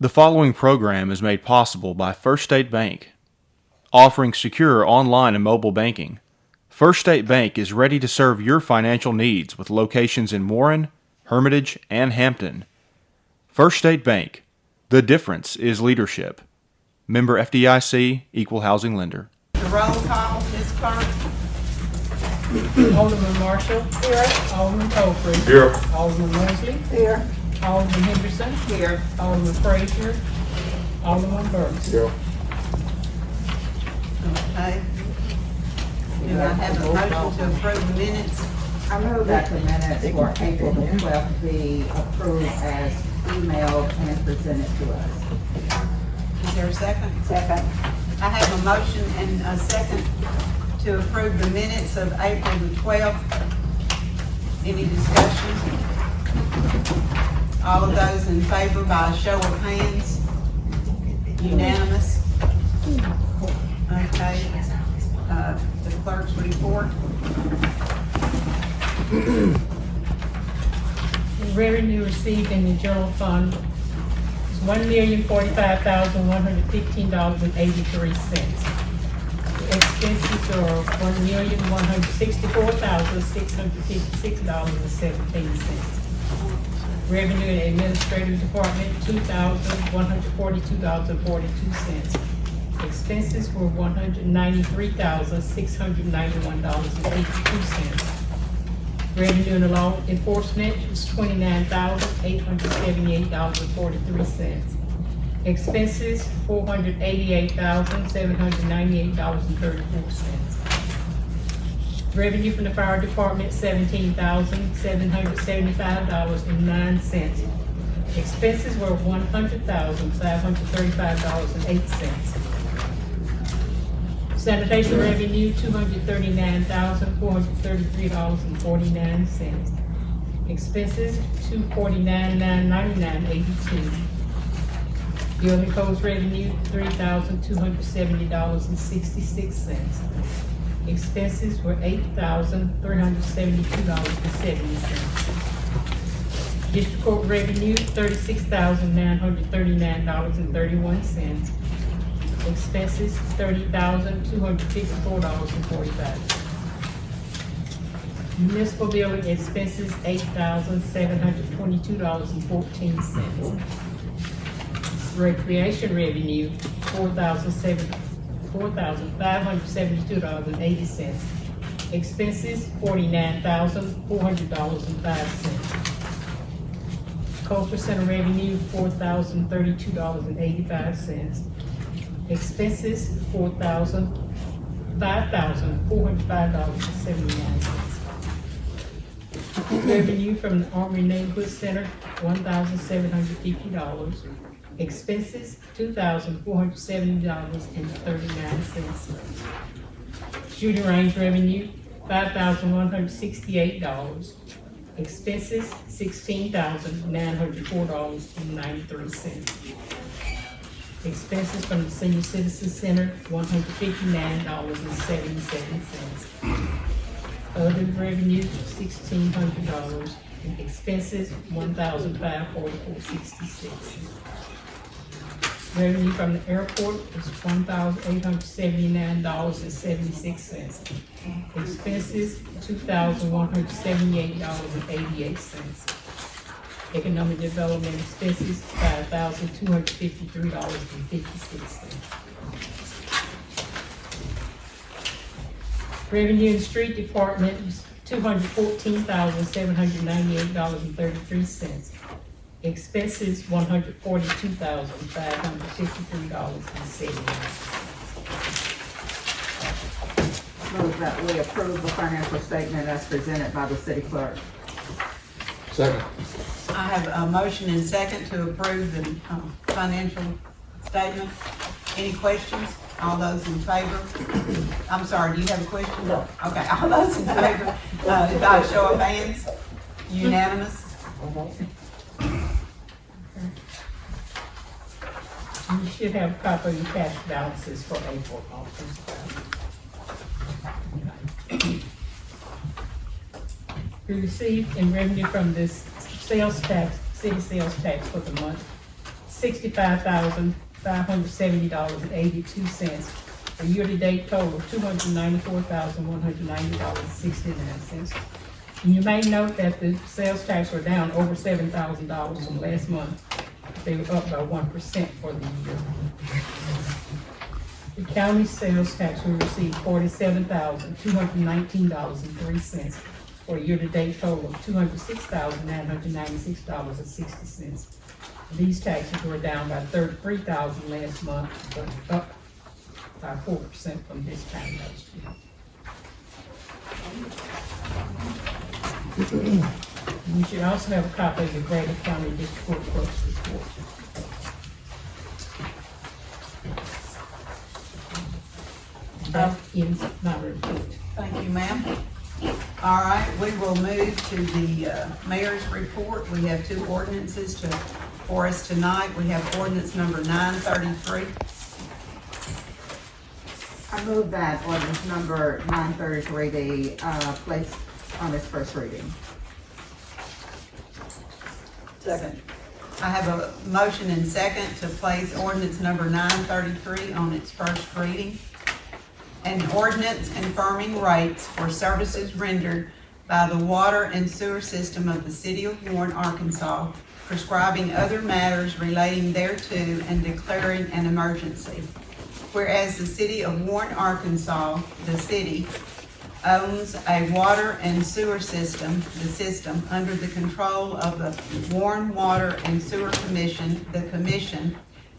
The following program is made possible by First State Bank, offering secure online and mobile banking. First State Bank is ready to serve your financial needs with locations in Warren, Hermitage, and Hampton. First State Bank. The difference is leadership. Member FDIC, Equal Housing Lender. The roll call, Ms. Clerk. Alderman Marshall. Here. Alderman Colford. Here. Alderman Mosley. Here. Alderman Henderson. Here. Alderman Frazier. Alderman Burks. Here. Okay. Do I have a motion to approve the minutes? I move that the minutes for April the 12th be approved as emailed and presented to us. Is there a second? Second. I have a motion and a second to approve the minutes of April the 12th. Any discussion? All of those in favor by a show of hands? Unanimous? Okay. The clerk's report. The revenue received in the general fund is $1,045,115.83. Expenses are $1,164,656.17. Revenue and Administrative Department, $2,142.42. Expenses were $193,691.82. Revenue and Law Enforcement was $29,878.43. Expenses, $488,798.34. Revenue from the Fire Department, $17,775.09. Expenses were $100,535.08. Sanitation revenue, $239,433.49. Expenses, $249,999.82. Building codes revenue, $3,270.66. Expenses were $8,372.70. District court revenue, $36,939.31. Expenses, $30,254.45. Municipal building expenses, $8,722.14. Recreation revenue, $4,572.80. Expenses, $49,400.05. Culture center revenue, $4,032.85. Expenses, $5,405.79. Revenue from the Armory Neighborhood Center, $1,750. Expenses, $2,470.39. Shooting range revenue, $5,168. Expenses, $16,904.93. Expenses from the Senior Citizen Center, $159.77. Other revenue, $1,600. And expenses, $1,544.66. Revenue from the airport is $1,879.76. Expenses, $2,178.88. Economic development expenses, $5,253.56. Revenue in the street department is $214,798.33. Expenses, $142,553.79. Move that we approve the financial statement as presented by the city clerk. Second. I have a motion and second to approve the financial statement. Any questions? All those in favor? I'm sorry, do you have a question? No. Okay, all those in favor, by show of hands, unanimous? You should have a copy of your cash balances for April also. We received in revenue from this sales tax, city sales tax for the month, $65,570.82. A year-to-date total of $294,190.69. And you may note that the sales tax were down over $7,000 from last month. They were up by 1% for the year. The county sales tax will receive $47,219.03 for a year-to-date total of $206,996.60. These taxes were down by $33,000 last month, but up by 4% from this time last year. You should also have a copy of the Grady County District Court Clerk's report. That ends my report. Thank you, ma'am. All right, we will move to the mayor's report. We have two ordinances for us tonight. We have ordinance number 933. I move that ordinance number 933 be placed on its first reading. Second. I have a motion and second to place ordinance number 933 on its first reading. An ordinance confirming rates for services rendered by the water and sewer system of the city of Warren, Arkansas, prescribing other matters relating thereto and declaring an emergency. Whereas the city of Warren, Arkansas, the city, owns a water and sewer system, the system, under the control of the Warren Water and Sewer Commission, the commission,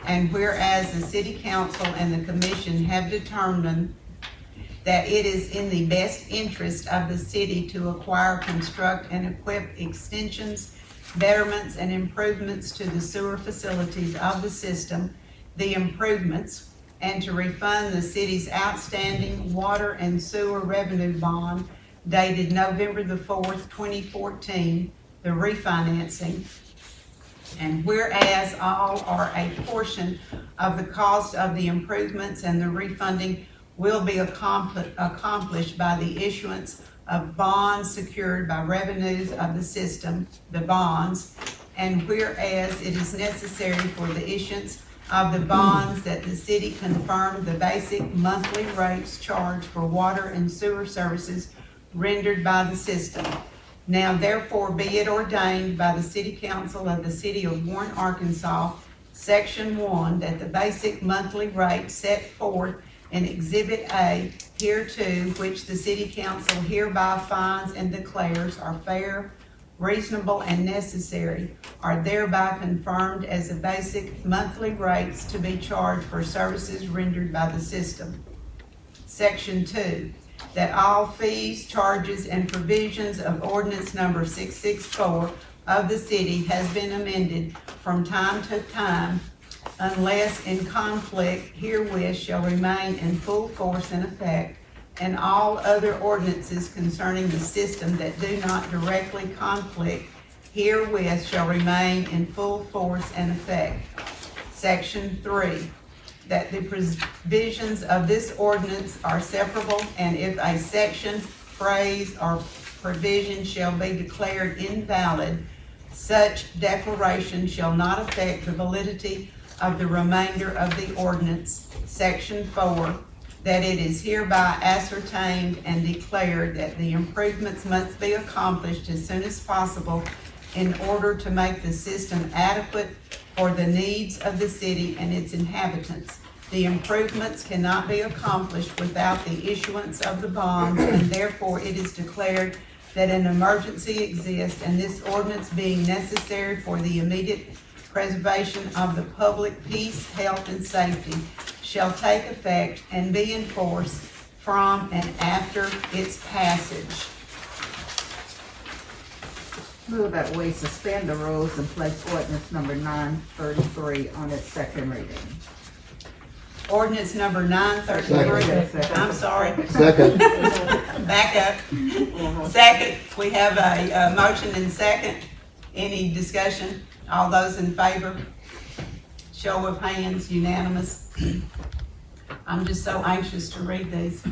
and whereas the city council and the commission have determined that it is in the best interest of the city to acquire, construct, and equip extensions, betterments, and improvements to the sewer facilities of the system, the improvements, and to refund the city's outstanding water and sewer revenue bond dated November the 4th, 2014, the refinancing. And whereas all or a portion of the cost of the improvements and the refunding will be accomplished by the issuance of bonds secured by revenues of the system, the bonds, and whereas it is necessary for the issuance of the bonds that the city confirm the basic monthly rates charged for water and sewer services rendered by the system. Now therefore be it ordained by the City Council of the City of Warren, Arkansas, Section 1, that the basic monthly rate set forth in Exhibit A hereto, which the City Council hereby finds and declares are fair, reasonable, and necessary, are thereby confirmed as the basic monthly rates to be charged for services rendered by the system. Section 2, that all fees, charges, and provisions of ordinance number 664 of the city has been amended from time to time, unless in conflict herewith shall remain in full force and effect, and all other ordinances concerning the system that do not directly conflict herewith shall remain in full force and effect. Section 3, that the provisions of this ordinance are separable, and if a section, phrase, or provision shall be declared invalid, such declaration shall not affect the validity of the remainder of the ordinance. Section 4, that it is hereby ascertained and declared that the improvements must be accomplished as soon as possible in order to make the system adequate for the needs of the city and its inhabitants. The improvements cannot be accomplished without the issuance of the bonds, and therefore it is declared that an emergency exists, and this ordinance being necessary for the immediate preservation of the public peace, health, and safety shall take effect and be enforced from and after its passage. Move that we suspend the rules and place ordinance number 933 on its second reading. Ordinance number 933. Second. I'm sorry. Second. Back up. Second, we have a motion and second. Any discussion? All those in favor? Show of hands, unanimous. I'm just so anxious to read these.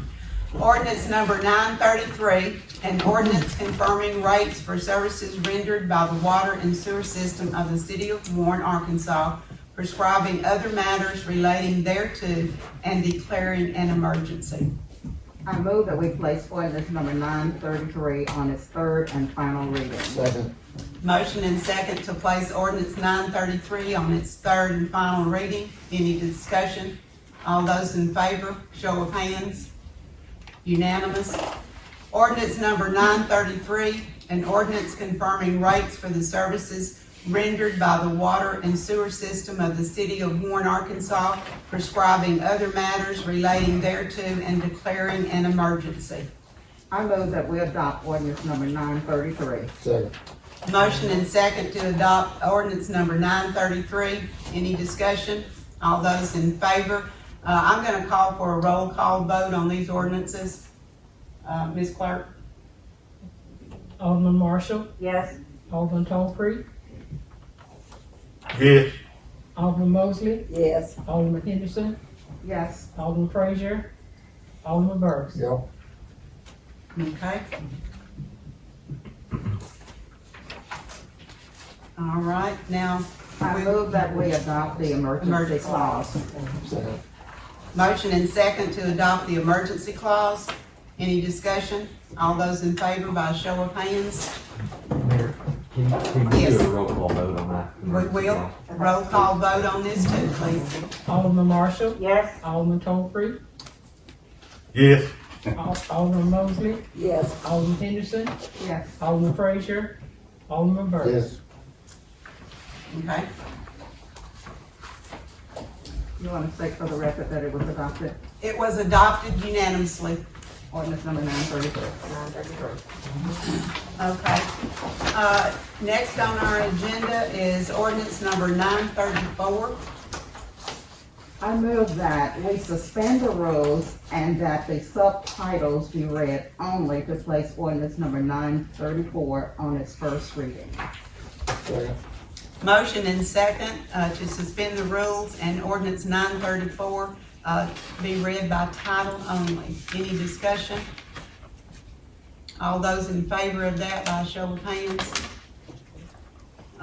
Ordinance number 933, an ordinance confirming rates for services rendered by the water and sewer system of the city of Warren, Arkansas, prescribing other matters relating thereto, and declaring an emergency. I move that we place ordinance number 933 on its third and final reading. Second. Motion and second to place ordinance 933 on its third and final reading. Any discussion? All those in favor, show of hands. Unanimous. Ordinance number 933, an ordinance confirming rates for the services rendered by the water and sewer system of the city of Warren, Arkansas, prescribing other matters relating thereto, and declaring an emergency. I move that we adopt ordinance number 933. Second. Motion and second to adopt ordinance number 933. Any discussion? All those in favor? I'm gonna call for a roll call vote on these ordinances. Ms. Clerk? Alderman Marshall, Yes. Alderman Tolfree, Yes. Alderman Mosley, Yes. Alderman Henderson, Yes. Alderman Frazier, Alderman Burks. Yep. Okay. All right, now, I move that we adopt the emergency Emergency clause. Second. motion and second to adopt the emergency clause. Any discussion? All those in favor by show of hands? Mayor, can you Yes. do a roll call vote on that? We will. Roll call vote on this too, please. Alderman Marshall, Yes. Alderman Tolfree, Yes. Alderman Mosley, Yes. Alderman Henderson, Yes. Alderman Frazier, Alderman Burks. Yes. Okay. You want to state for the record that it was adopted? It was adopted unanimously. Ordinance number 933. Okay. Next on our agenda is ordinance number 934. I move that we suspend the rules and that the subtitles be read only to place ordinance number 934 on its first reading. Second. Motion and second to suspend the rules and ordinance 934 be read by title only. Any discussion? All those in favor of that by show of hands?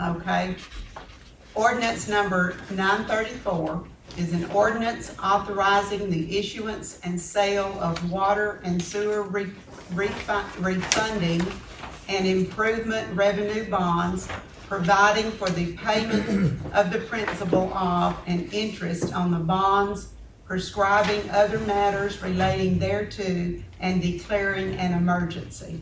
Okay. Ordinance number 934 is an ordinance authorizing the issuance and sale of water and sewer refunding and improvement revenue bonds, providing for the payment of the principal of and interest on the bonds, prescribing other matters relating thereto, and declaring an emergency.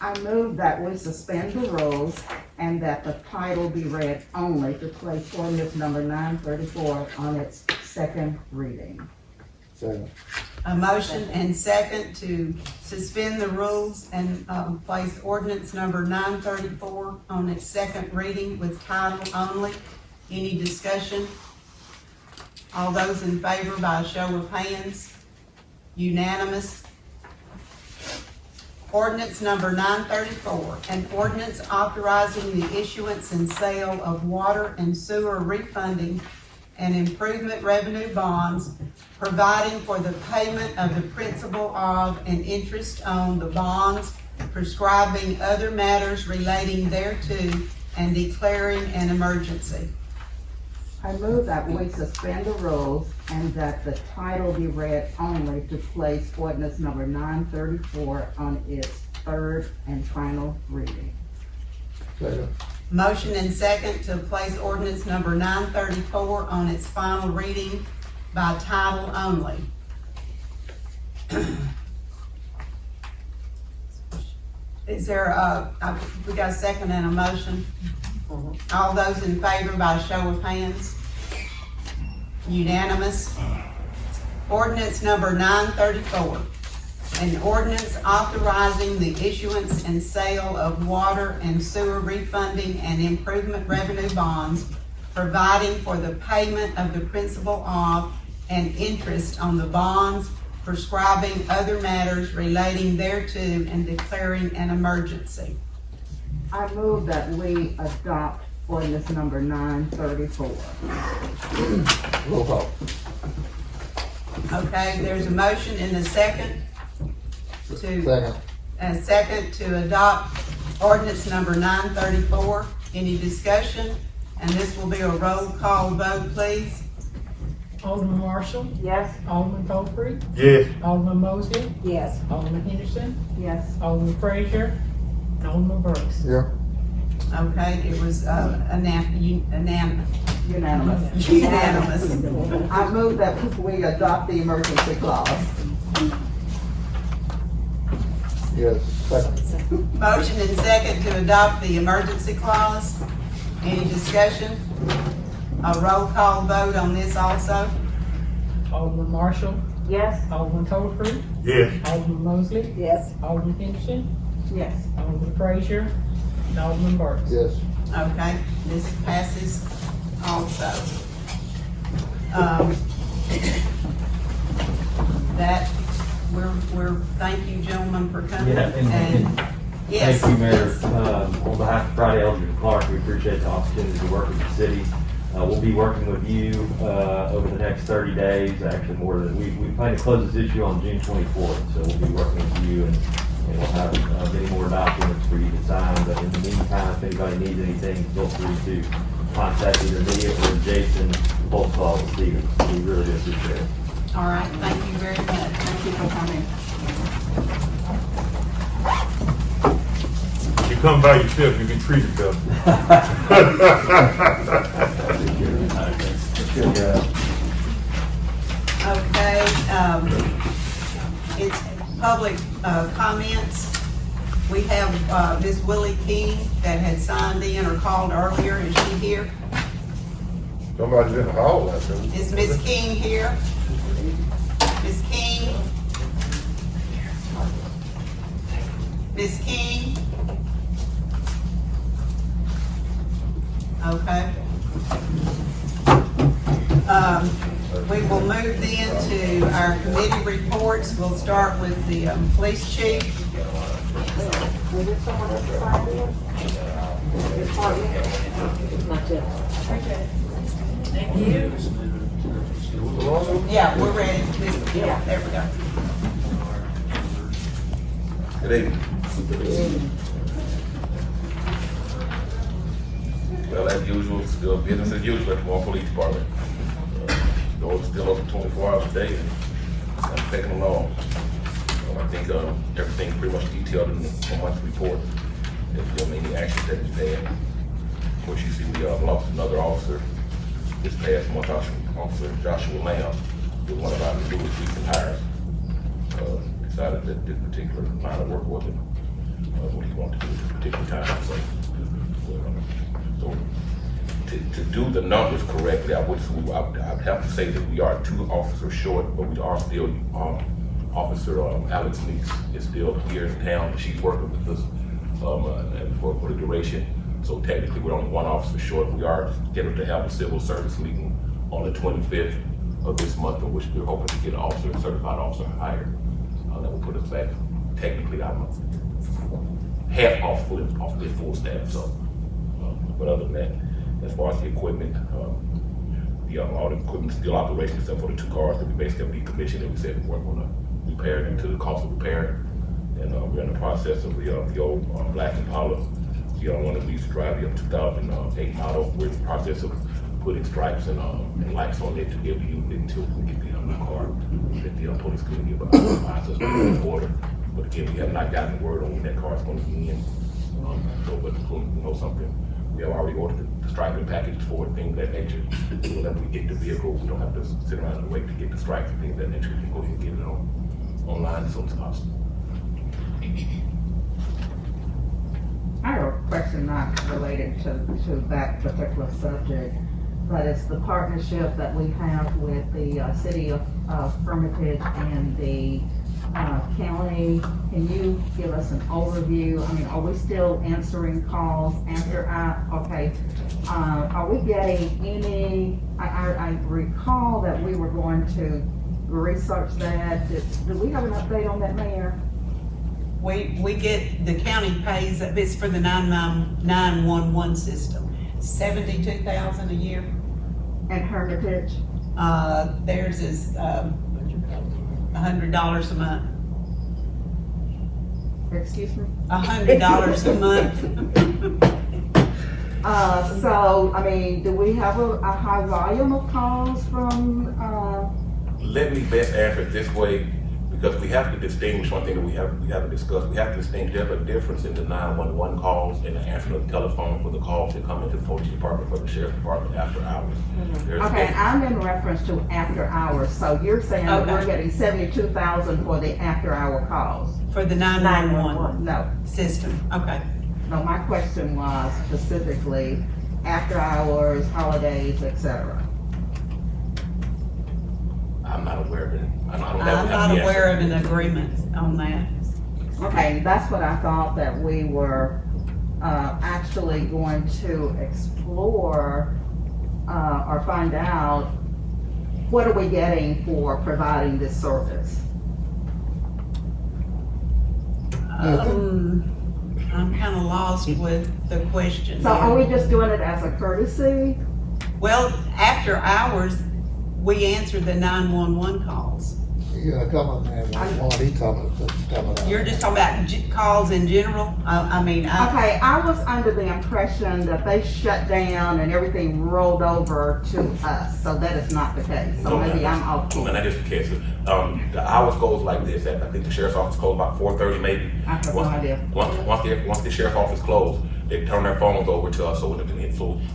I move that we suspend the rules and that the title be read only to place ordinance number 934 on its second reading. Second. A motion and second to suspend the rules and place ordinance number 934 on its second reading with title only. Any discussion? All those in favor by a show of hands? Unanimous. Ordinance number 934, an ordinance authorizing the issuance and sale of water and sewer refunding and improvement revenue bonds, providing for the payment of the principal of and interest on the bonds, prescribing other matters relating thereto, and declaring an emergency. I move that we suspend the rules and that the title be read only to place ordinance number 934 on its third and final reading. Second. Motion and second to place ordinance number 934 on its final reading by title only. Is there we got a second and a motion? All those in favor by show of hands? Unanimous. Ordinance number 934, an ordinance authorizing the issuance and sale of water and sewer refunding and improvement revenue bonds, providing for the payment of the principal of and interest on the bonds, prescribing other matters relating thereto, and declaring an emergency. I move that we adopt ordinance number 934. Roll call. Okay, there's a motion and a second Second. to adopt ordinance number 934. Any discussion? And this will be a roll call vote, please. Alderman Marshall, Yes. Alderman Popery, Yes. Alderman Mosley, Yes. Alderman Henderson, Yes. Alderman Frazier, and Alderman Burks. Yeah. Okay, it was, unanimous. Unanimous. I move that we adopt the emergency clause. Yes. Second. Motion and second to adopt the emergency clause. Any discussion? A roll call vote on this also. Alderman Marshall, Yes. Alderman Popery, Yes. Alderman Mosley, Yes. Alderman Henderson, Yes. Alderman Frazier, and Alderman Burks. Yes. Okay, this passes also. That, thank you gentlemen for coming. Yeah, and Yes. thank you, Mayor. yes. On behalf of Friday Elder and Clark, we appreciate the opportunity to work with the city. We'll be working with you over the next 30 days, actually more than, we plan to close this issue on June 24th, so we'll be working with you and we'll have many more documents for you to sign. But in the meantime, if anybody needs anything, feel free to contact either me or Jason, both call Stephen. We really do appreciate it. All right, thank you very much. Thank you for coming. If you come by yourself, you get treated better. Okay, it's public comments. We have Miss Willie King that had signed in or called earlier. Is she here? Somebody's in the hall, I think. Is Miss King here? Miss King? Miss King? Okay. We will move then to our committee reports. We'll start with the police chief. Yeah, we're ready. Yeah, there we go. Good evening. Well, as usual, still business as usual at the Warren Police Department. Doors are still open 24 hours a day and I'm taking along. I think everything's pretty much detailed in the month's report. There's still many actions that we've had. Of course, you see we lost another officer this past month, Officer Joshua Lamb, who was one of our newest recent hires. Decided that this particular line of work wasn't what he wanted to do at this particular time. So to do the numbers correctly, I would have to say that we are 2 officers short, but we are still, Officer Alex Meeks is still here in town. She's working with us for the duration. So technically, we're only 1 officer short. We are scheduled to have a civil service meeting on the 25th of this month, in which we're hoping to get an officer, a certified officer hired. That will put us back, technically, I'm half off this full staff. So, but other than that, as far as the equipment, all the equipment's still operational except for the 2 cars that we basically have decommissioned and we said we weren't going to repair due to the cost of repair. And we're in the process of the old Black Impala, the one that we used to drive, the 2008 model. We're in the process of putting stripes and lights on it to be able to use it until we get the new car that the police committee advised us to order. But again, we have not gotten word on when that car is going to be in. But you know something, we have already ordered the striping packages for it, things of that nature. So whenever we get the vehicle, we don't have to sit around and wait to get the stripes and things of that nature. We can go ahead and get it online as soon as possible. I have a question not related to that particular subject, but it's the partnership that we have with the city of Hermitage and the county. Can you give us an overview? I mean, are we still answering calls after are we getting any, I recall that we were going to research that. Do we have an update on that, Mayor? We get, the county pays, it's for the 911 system, $72,000 a year. And Hermitage? Theirs is $100 a month. Excuse me? $100 a month. So, I mean, do we have a high volume of calls from, Let me best answer it this way, because we have to distinguish one thing that we have to discuss. We have to distinguish, there's a difference in the 911 calls and the answering of the telephone for the calls that come into the police department, for the sheriff's department after hours. There's a okay, difference. I'm in reference to after hours, so you're saying that we're Okay. getting 72,000 for the after hour calls? For the 911 No, system, okay. no, my question was specifically after hours, holidays, et cetera. I'm not aware of it. I don't I'm have not the aware answer. of an agreement on that. Okay, that's what I thought, that we were, actually going to explore, or find out, what are we getting for providing this service? I'm kinda lost with the question. So are here. we just doing it as a courtesy? Well, after hours, we answer the 911 calls. You're gonna come on there, one, he talking about. You're just talking about calls in general? I mean, Okay, I was under the impression that they shut down and everything rolled over to us, so that is not the case, so No, maybe ma'am. I'm off. No, man, that is the case. The hours goes like this, I think the sheriff's office closed about 4:30 maybe. I have no idea. Once the sheriff's office closed, they turn their phones over to us, so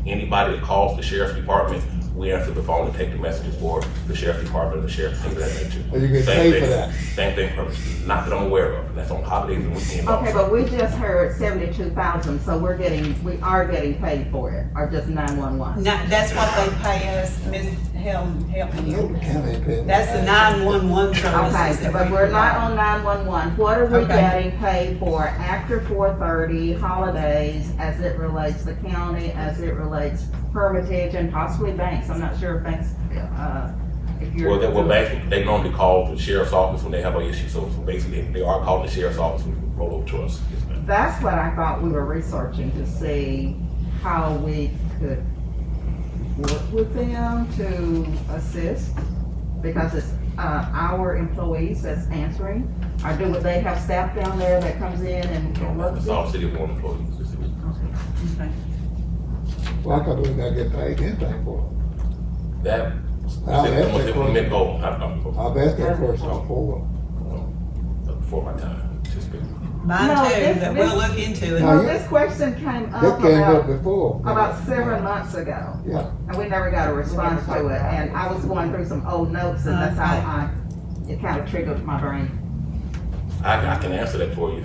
anybody that calls the sheriff's department, we answer the phone and take the messages for the sheriff's department and the sheriff's, things of that nature. Well, you get Same paid thing- for that? Same thing, not that I'm aware of, that's on holidays and weekends. Okay, but we just heard 72,000, so we are getting paid for it, or just 911? that's what they pay us, Ms. Helen, help me No, here. county pay. That's the 911 services Okay, that but we we're not provide. on 911, what are we Okay. getting paid for after 4:30, holidays, as it relates to county, as it relates Hermitage and possibly banks? I'm not sure if banks, if you're. Well, they normally call the sheriff's office when they have an issue, so basically, they are calling the sheriff's office and roll over to us. Yes, ma'am. That's what I thought we were researching, to see how we could work with them to assist, because it's, our employees that's answering, or do they have staff down there that comes in and works? It's all city of Warren employees. Okay. Well, I thought we gotta get paid anything for it. That, I'll ask that specifically question. meant goal, I'm I've asked that question before. before my time, just been. Mine No, too, this- but this- we'll look into it. No, Well, you- this question came That up came up about before. 7 months ago, Yeah, and we never got a response to it, and I was going through some old notes, and that's how it kind of triggered my brain. I can answer that for you.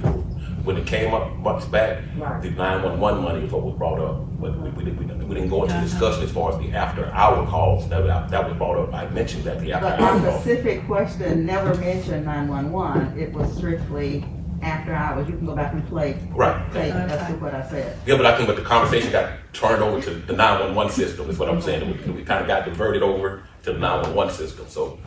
When it came up months back, Right. the 911 money was what was brought up, but we didn't go into discussion as far as the after-hour calls, that was brought up. I mentioned that, the But after-hour our calls. specific question never mentioned 911, it was strictly after hours. You can go back and play Right. tape, that's what I said. Yeah, but I think the conversation got turned over to the 911 system, is what I'm saying. We kind of got diverted over to the 911 system, so,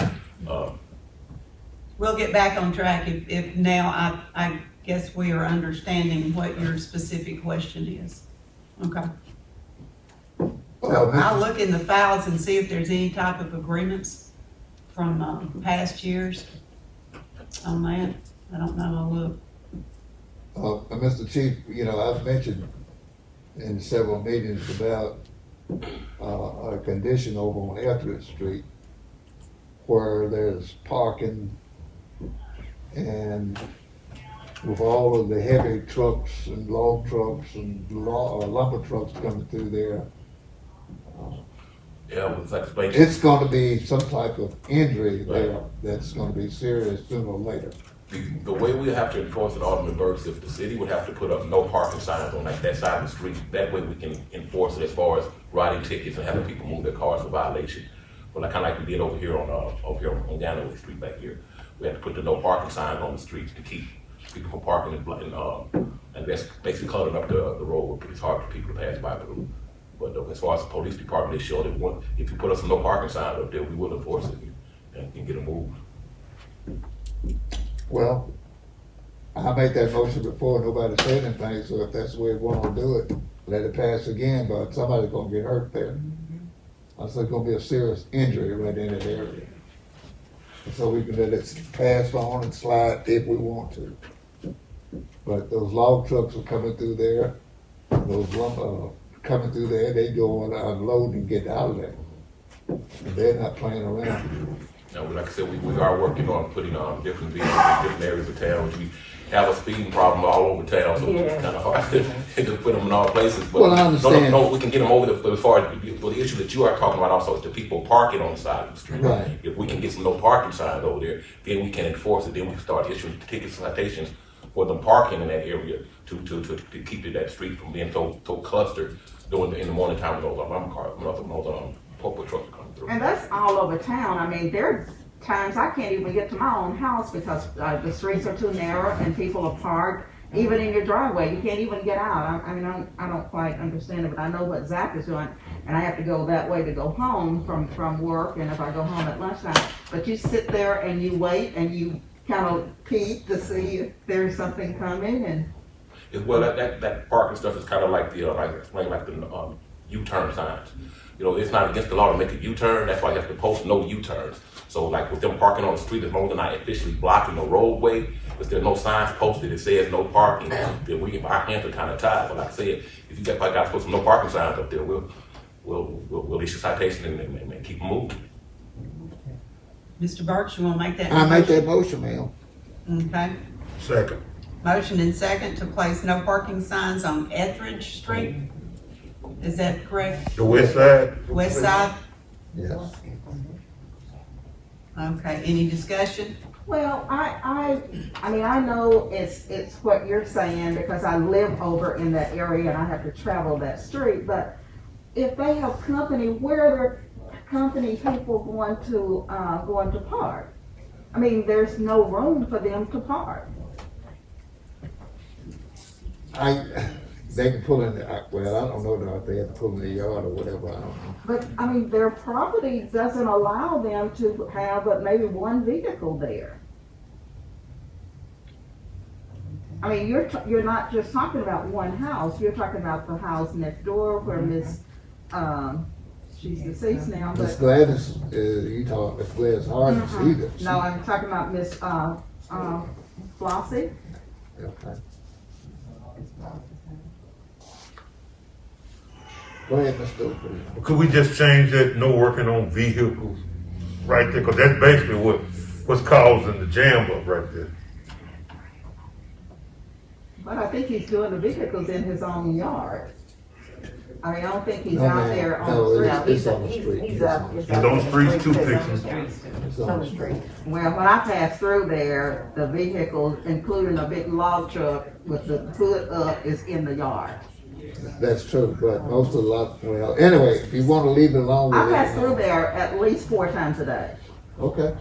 We'll get back on track if now I guess we are understanding what your specific question is. Okay. So I'll look in the files and see if there's any type of agreements from, past years on that. I don't know, I'll look. Mr. Chief, you know, I've mentioned in several meetings about, a condition over on Etheridge Street where there's parking, and with all of the heavy trucks and log trucks and lumber trucks coming through there, yeah, it's like explained. it's gonna be some type of injury there that's gonna be serious sooner or later. The way we have to enforce it, Alderman Burks, if the city would have to put up no parking signs on like that side of the street, that way we can enforce it as far as writing tickets and having people move their cars for violation. But like, kinda like we did over here on Galloway Street back here. We had to put the no parking signs on the streets to keep people from parking and that's basically coloring up the road. It's hard for people to pass by through. But as far as the police department, they showed that if you put us some no parking signs up there, we will enforce it and get them moved. Well, I made that motion before, nobody said anything, so if that's the way we wanna do it, let it pass again, but somebody's gonna get hurt there. I said it's gonna be a serious injury right in that area. So we can let it pass on and slide if we want to. But those log trucks are coming through there, those coming through there, they go on unload and get out of there. And they're not playing around. Now, like I said, we are working on putting different vehicles in different areas of town. We have a speeding problem all over town, so it's kind of hard to put them in all places. But Well, I understand. No, we can get them over there. But as far as the issue that you are talking about also is the people parking on the side of the street. Right. If we can get some no parking signs over there, then we can enforce it. Then we can start issuing tickets, citations for them parking in that area to keep that street from being so clustered in the morning time when those purple trucks come through. And that's all over town. I mean, there are times I can't even get to my own house because the streets are too narrow and people are parked. Even in your driveway, you can't even get out. I mean, I don't quite understand it, but I know what Zach is doing, and I have to go that way to go home from work, and if I go home at lunchtime. But you sit there and you wait and you kind of peek to see if there's something coming, and Well, that parking stuff is kind of like the U-turn signs. You know, it's not against the law to make a U-turn. That's why you have to post no U-turns. So, like with them parking on the street, as long as they're not officially blocking the roadway, if there's no signs posted that says no parking, then our hands are kind of tied. But like I said, if you got to put some no parking signs up there, we'll issue citation and keep them moving. Mr. Burks, you wanna make that? I make that motion, ma'am. Okay. Second. Motion and second to place no parking signs on Etheridge Street. Is that correct? The west side? West side? Yes. Okay, any discussion? well, I mean, I know it's what you're saying because I live over in that area and I have to travel that street, but if they have company, where are the company people going to park? I mean, there's no room for them to park. They can pull in the, well, I don't know if they have to pull in the yard or whatever, I don't know. But, I mean, their property doesn't allow them to have but maybe one vehicle there. I mean, you're not just talking about one house, you're talking about the house next door where Miss, she's deceased now, Miss but. Gladys, you talk, Miss Gladys Hardin, she does. No, I'm talking about Miss, Flossie. Okay. Go ahead, Ms. Stokes. Could we just change that, no working on vehicles right there? Cause that's basically what's causing the jam up right there. But I think he's doing the vehicles in his own yard. I mean, I don't think he's No, out ma'am. there on No, the street. it's on the street. He's on the streets too, fixing. It's on the street. Well, when I pass through there, the vehicles, including a big log truck with the hood up, is in the yard. That's true, but most of the lot, well, anyway, if you want to leave it alone. I we'll leave pass it through alone. there at least 4 times a day. Okay.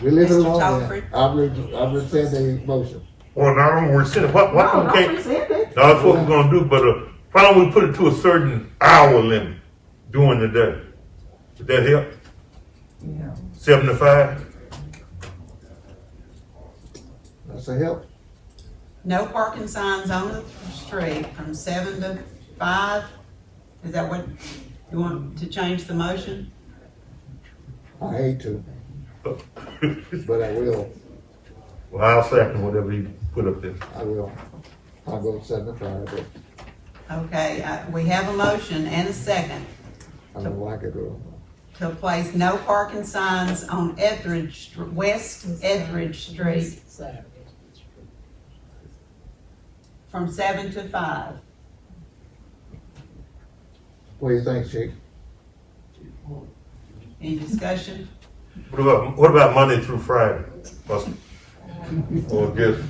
We leave it Mr. alone Tolfrey? then. I rescind the motion. Well, now I don't rescind it. Why No, come we don't can't? rescind it. No, that's what we're gonna do, but why don't we put it to a certain hour limit during the day? Would that help? Yeah. 75? That's a help. No parking signs on the street from 7 to 5? Is that what, you want to change the motion? I hate to, but I will. Well, I'll second whatever you put up there. I will. I'll go 75, but Okay, we have a motion and a second I don't like it though. to place no parking signs on West Etheridge Street from 7 to 5. What do you think, Chief? Any discussion? What about Monday through Friday? Or just,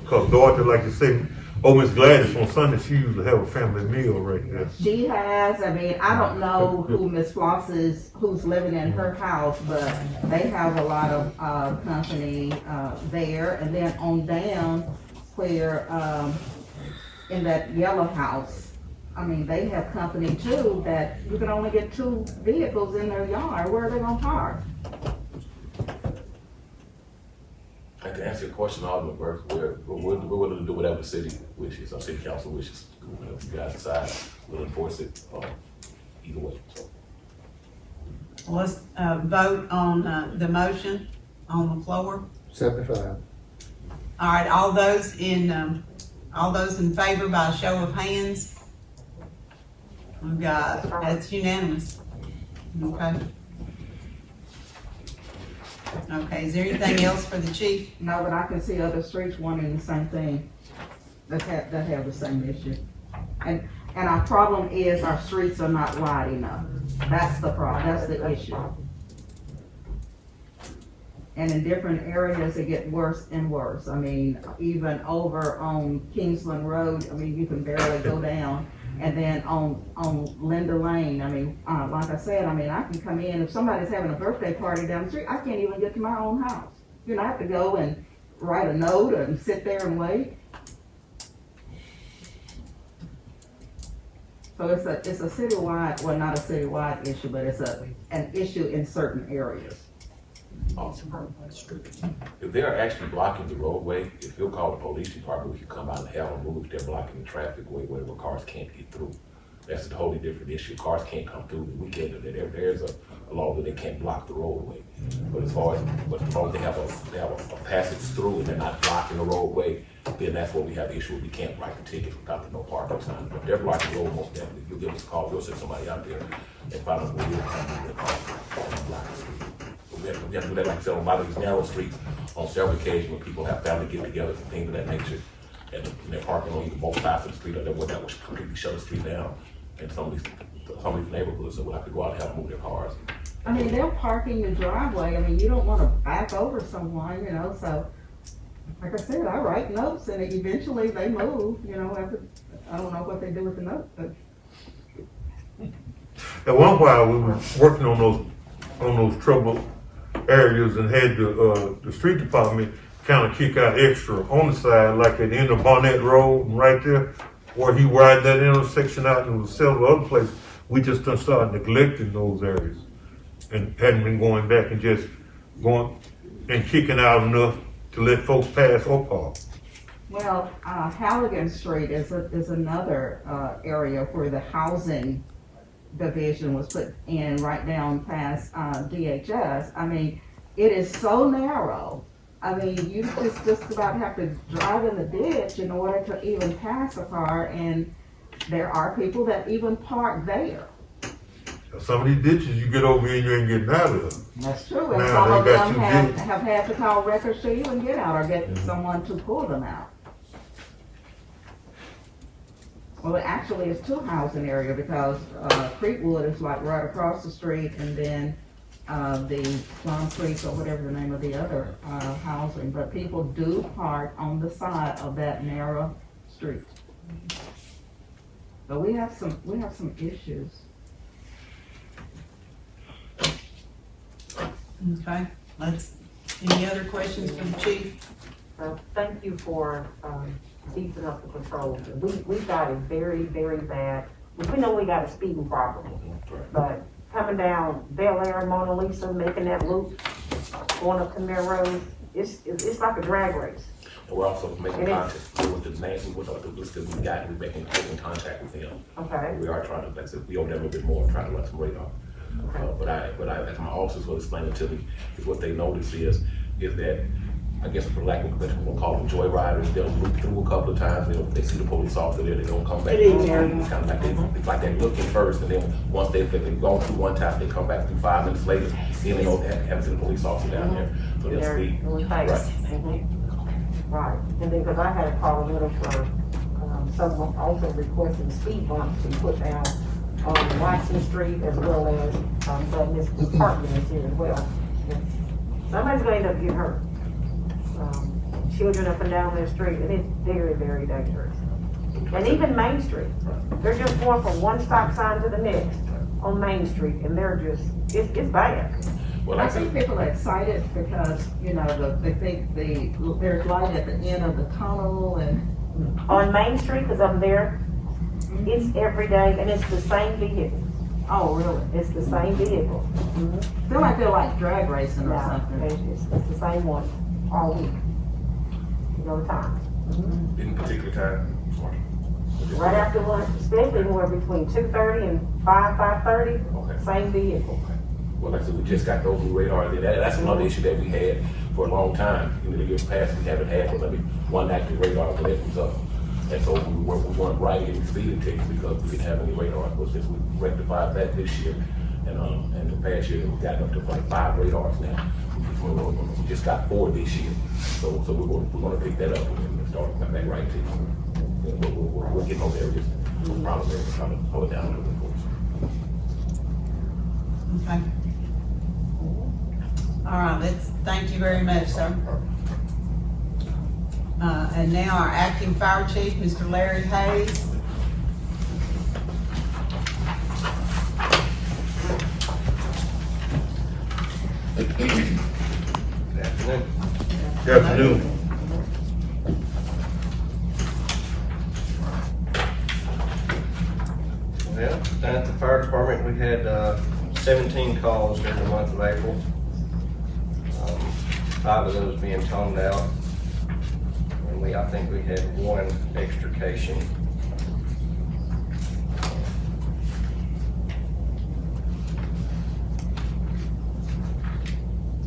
cause Dorothy, like you say, Miss Gladys on Sunday, she usually have a family meal right there. She has, I mean, I don't know who Miss Floss is, who's living in her house, but they have a lot of, company, there. And then on down where, in that yellow house, I mean, they have company too, that you can only get 2 vehicles in their yard. Where are they gonna park? And to answer your question, Alderman Burks, we're willing to do whatever the city wishes, our city council wishes. If you guys decide, we'll enforce it either way. So. Let's vote on the motion on the floor. 75. All right, all those in favor by a show of hands? We've got, that's unanimous. Okay. Okay, is there anything else for the chief? No, but I can see other streets wanting the same thing, that have the same issue. And our problem is our streets are not wide enough. That's the problem, that's the issue. And in different areas, it get worse and worse. I mean, even over on Kingsland Road, I mean, you can barely go down. And then on Linda Lane, I mean, like I said, I mean, I can come in, if somebody's having a birthday party down the street, I can't even get to my own house. You know, I have to go and write a note and sit there and wait. So it's a citywide, well, not a citywide issue, but it's an issue in certain areas. If they're actually blocking the roadway, if you'll call the police department, we can come out and have them move. They're blocking the traffic way where cars can't get through. That's a totally different issue. Cars can't come through the weekend. There's a law that they can't block the roadway. But as long as they have a passage through and they're not blocking the roadway, then that's what we have the issue with. We can't write the ticket without the no parking sign. But if they're blocking the road, most definitely, you'll give us a call, we'll send somebody out there and find out where you're coming to the car and block the street. We have to do that, like I said, on a lot of these narrow streets on several occasions when people have family get-togethers and things of that nature. And they're parking on either both sides of the street or that would completely shut the street down. And some of these neighborhoods, so we'll have to go out and have them move their cars. I mean, they're parking the driveway. I mean, you don't want to back over someone, you know, so. Like I said, I write notes and eventually they move, you know, after, I don't know what they do with the note, but. At one while, we were working on those troubled areas and had the street department kind of kick out extra on the side, like at the end of Barnett Road, right there, where he widened that intersection out and was several other places. We just done started neglecting those areas and hadn't been going back and just going and kicking out enough to let folks pass or park. Well, Halligan Street is another area where the housing division was put in right down past DHS. I mean, it is so narrow. I mean, you just about have to drive in the ditch in order to even pass a car, and there are people that even park there. Some of these ditches you get over in, you ain't getting out of. That's true, and Now, some of they got them too have had to call records to even get out or get someone to pull them out. Well, it actually is two housing area because Creekwood is like right across the street, and then the Plum Creek or whatever the name of the other housing. But people do park on the side of that narrow street. But we have some issues. Okay, any other questions for the chief? Thank you for beefing up the patrol. We got it very, very bad. We know we got a speeding problem, but coming down Bel Air, Mona Lisa, making that loop, going up Khmer Road, it's like a drag race. And we're also making contact with the Nancy, with the list that we got, and we're making contact with them. Okay. We are trying to, like I said, be on them a little bit more and try to run some radar. But I, as my officers will explain it to me, is what they notice is that, I guess for lack of a better, we'll call them joyriders. They'll loop through a couple of times. They see the police officer there, they don't come back. It's kind of like it's like they're looking first, and then once they've gone through one time, they come back through 5 minutes later, then they haven't seen the police officer down there. So they'll speed. Right, and then because I had a call a little for someone also requesting speed bumps to be put down on Watson Street as well as but this department is here as well. Somebody's going to end up getting hurt. Children up and down their street, and it's very, very dangerous. And even Main Street, they're just going from one stop sign to the next on Main Street, and they're just, it's bad. Well, I think people are excited because, you know, they think there's light at the end of the tunnel and. On Main Street, because I'm there, it's every day, and it's the same vehicle. Oh, really? It's the same vehicle. Feel like they're like drag racing or something. It's the same one all week. No time. In particular time. Right after lunch, especially anywhere between 2:30 and 5:30, Okay. same vehicle. Well, like I said, we just got those new radar. That's another issue that we had for a long time. In the years past, we haven't had maybe one active radar when it was up. And so we weren't writing any speeding tickets because we didn't have any radars. But since we rectified that this year, and the past year, we got up to like 5 radars now. We just got 4 this year. So we're gonna pick that up and start back right to we're getting those areas, problem areas, trying to pull it down a little bit for us. Okay. All right, thank you very much, sir. And now our acting fire chief, Mr. Larry Hayes. Good afternoon. Good afternoon. Well, down at the fire department, we had 17 calls during the month of April. 5 of those being toned out. And I think we had 1 extrication.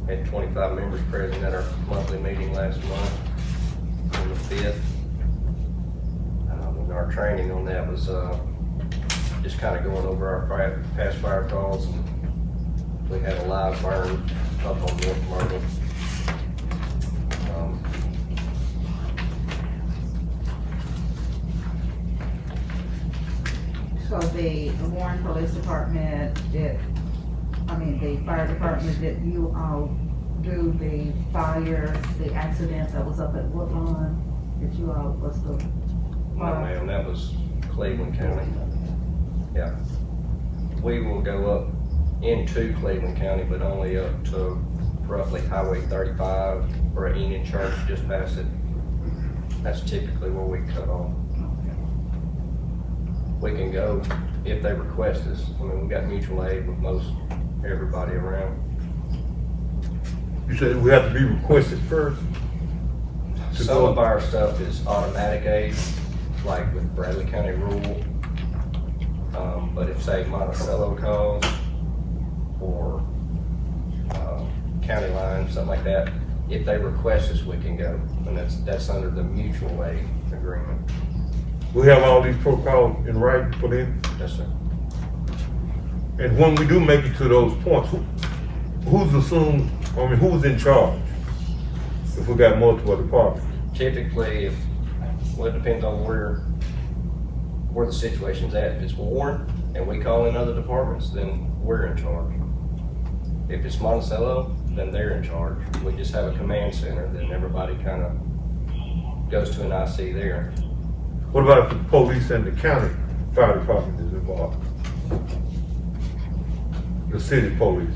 Had 25 members present at our monthly meeting last month on the 5th. And our training on that was just kind of going over our past fire calls. And we had a live burn up on North Myrtle. So the Warren Police Department the fire department, did you all do the accident that was up at Woodlawn? Did you all, what's the? No, ma'am, that was Cleveland County. Yeah. We will go up into Cleveland County, but only up to roughly Highway 35 or an Enid Church just past it. That's typically where we cut off. We can go if they request us. I mean, we got mutual aid with most everybody around. You said we have to be requested first? Some of our stuff is automatic aid, like with Bradley County Rural. But if say Monticello calls or County Line, something like that, if they request us, we can go. And that's under the mutual aid agreement. We have all these protocols in writing for them? Yes, sir. And when we do make it to those points, who's in charge? If we got multiple departments? Typically, it depends on where the situation's at. If it's Warren and we call in other departments, then we're in charge. If it's Monticello, then they're in charge. We just have a command center, then everybody kind of goes to an IC there. What about if the police and the county fire department is involved? The city police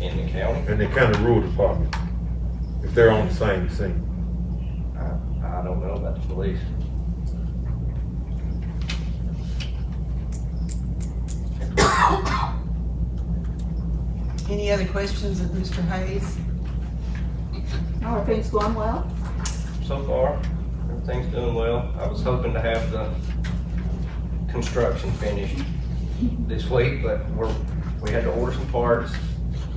In the county, and the county rural department, if they're on the same scene? I don't know about the police. Any other questions of Mr. Hayes? No, are things going well? So far, everything's doing well. I was hoping to have the construction finished this week, but we had to order some parts.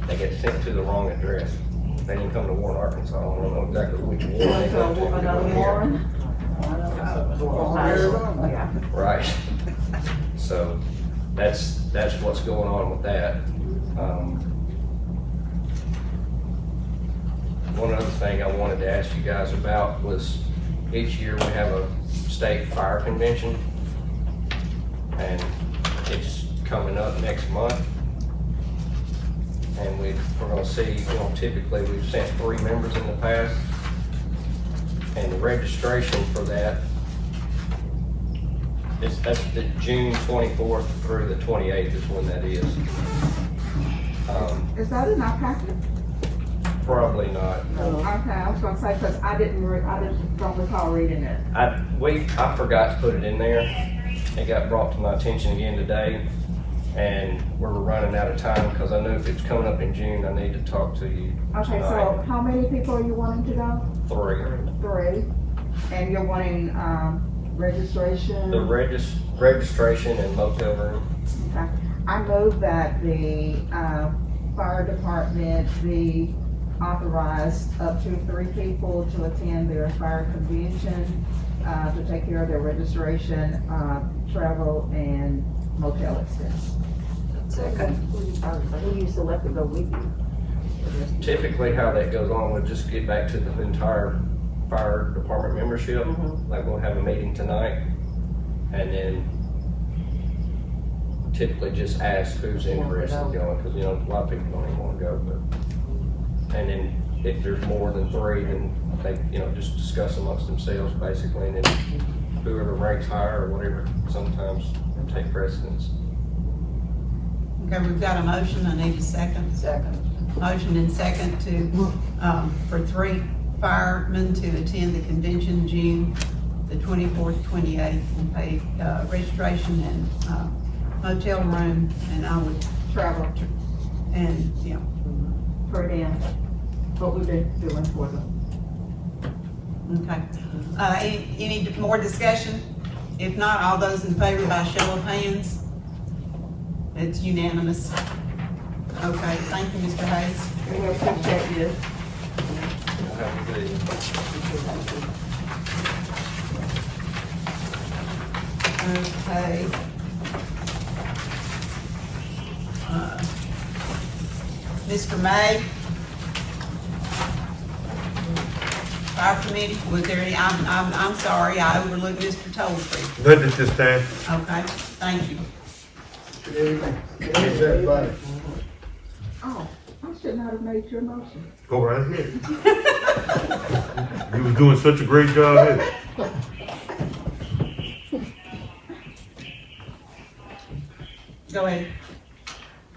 They get sent to the wrong address. They didn't come to Warren, Arkansas. I don't know exactly which Warren they go to. Another Warren? Yeah. Right. So that's what's going on with that. One other thing I wanted to ask you guys about was each year we have a state fire convention, and it's coming up next month. And we're gonna see, typically we've sent 3 members in the past, and the registration for that that's the June 24th through the 28th is when that is. Is that in our packet? Probably not. Okay, I was gonna say, cause I don't recall reading it. I forgot to put it in there. It got brought to my attention again today, and we're running out of time because I knew if it's coming up in June, I need to talk to you Okay, so tonight. how many people are you wanting to go? 3. 3. And you're wanting, registration? The registration and motel room. Okay. I move that the, fire department be authorized up to 3 people to attend their fire convention to take care of their registration, travel, and motel expense. Second. Who you select to go with you? Typically, how that goes on, we'll just get back to the entire fire department membership. Like, we'll have a meeting tonight, and then typically just ask who's interested in going, because, you know, a lot of people don't even want to go, but, and then if there's more than 3, then they, you know, just discuss amongst themselves, basically, and then whoever ranks higher or whatever, sometimes take precedence. Okay, we've got a motion, I need a second. Second. Motion and second to, for 3 firemen to attend the convention June the 24th, 28th, and pay, registration and, motel room, and I would, Travel, and, you know, per diem, what we've been doing for them. okay. Any more discussion? If not, all those in favor by show of hands? It's unanimous. Okay, thank you, Mr. Hayes. We appreciate you. Have a good evening. Okay. Mr. May? Fire committee, was there any, I'm sorry, I overlooked Mr. Tollfree. Nothing at this time. Okay, thank you. Good evening. Good evening, everybody. Oh, I should not have made your motion. Go right ahead. You was doing such a great job at it. Go ahead.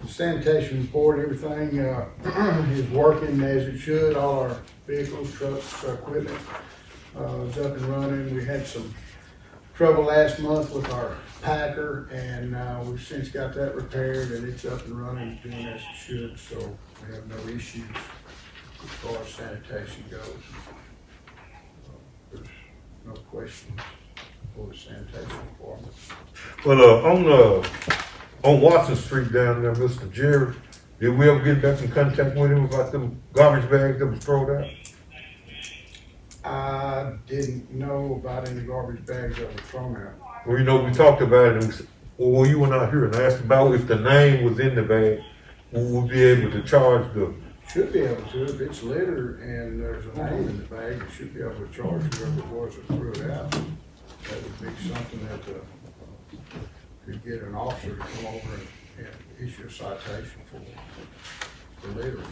The sanitation report, everything is working as it should. All our vehicles, trucks, equipment is up and running. We had some trouble last month with our packer, and we've since got that repaired, and it's up and running, doing as it should, so we have no issues as far as sanitation goes. There's no questions for the sanitation department. Well, on Watson Street down there, Mr. Jerry, did we ever get back in contact with him about them garbage bags that was thrown out? I didn't know about any garbage bags that were thrown out. Well, you know, we talked about it, and we said, well, you were not here, and I asked about if the name was in the bag, we would be able to charge the, Should be able to, if it's litter and there's a name in the bag, you should be able to charge whoever it was that threw it out. That would be something that, could get an officer to come over and issue a citation for littering.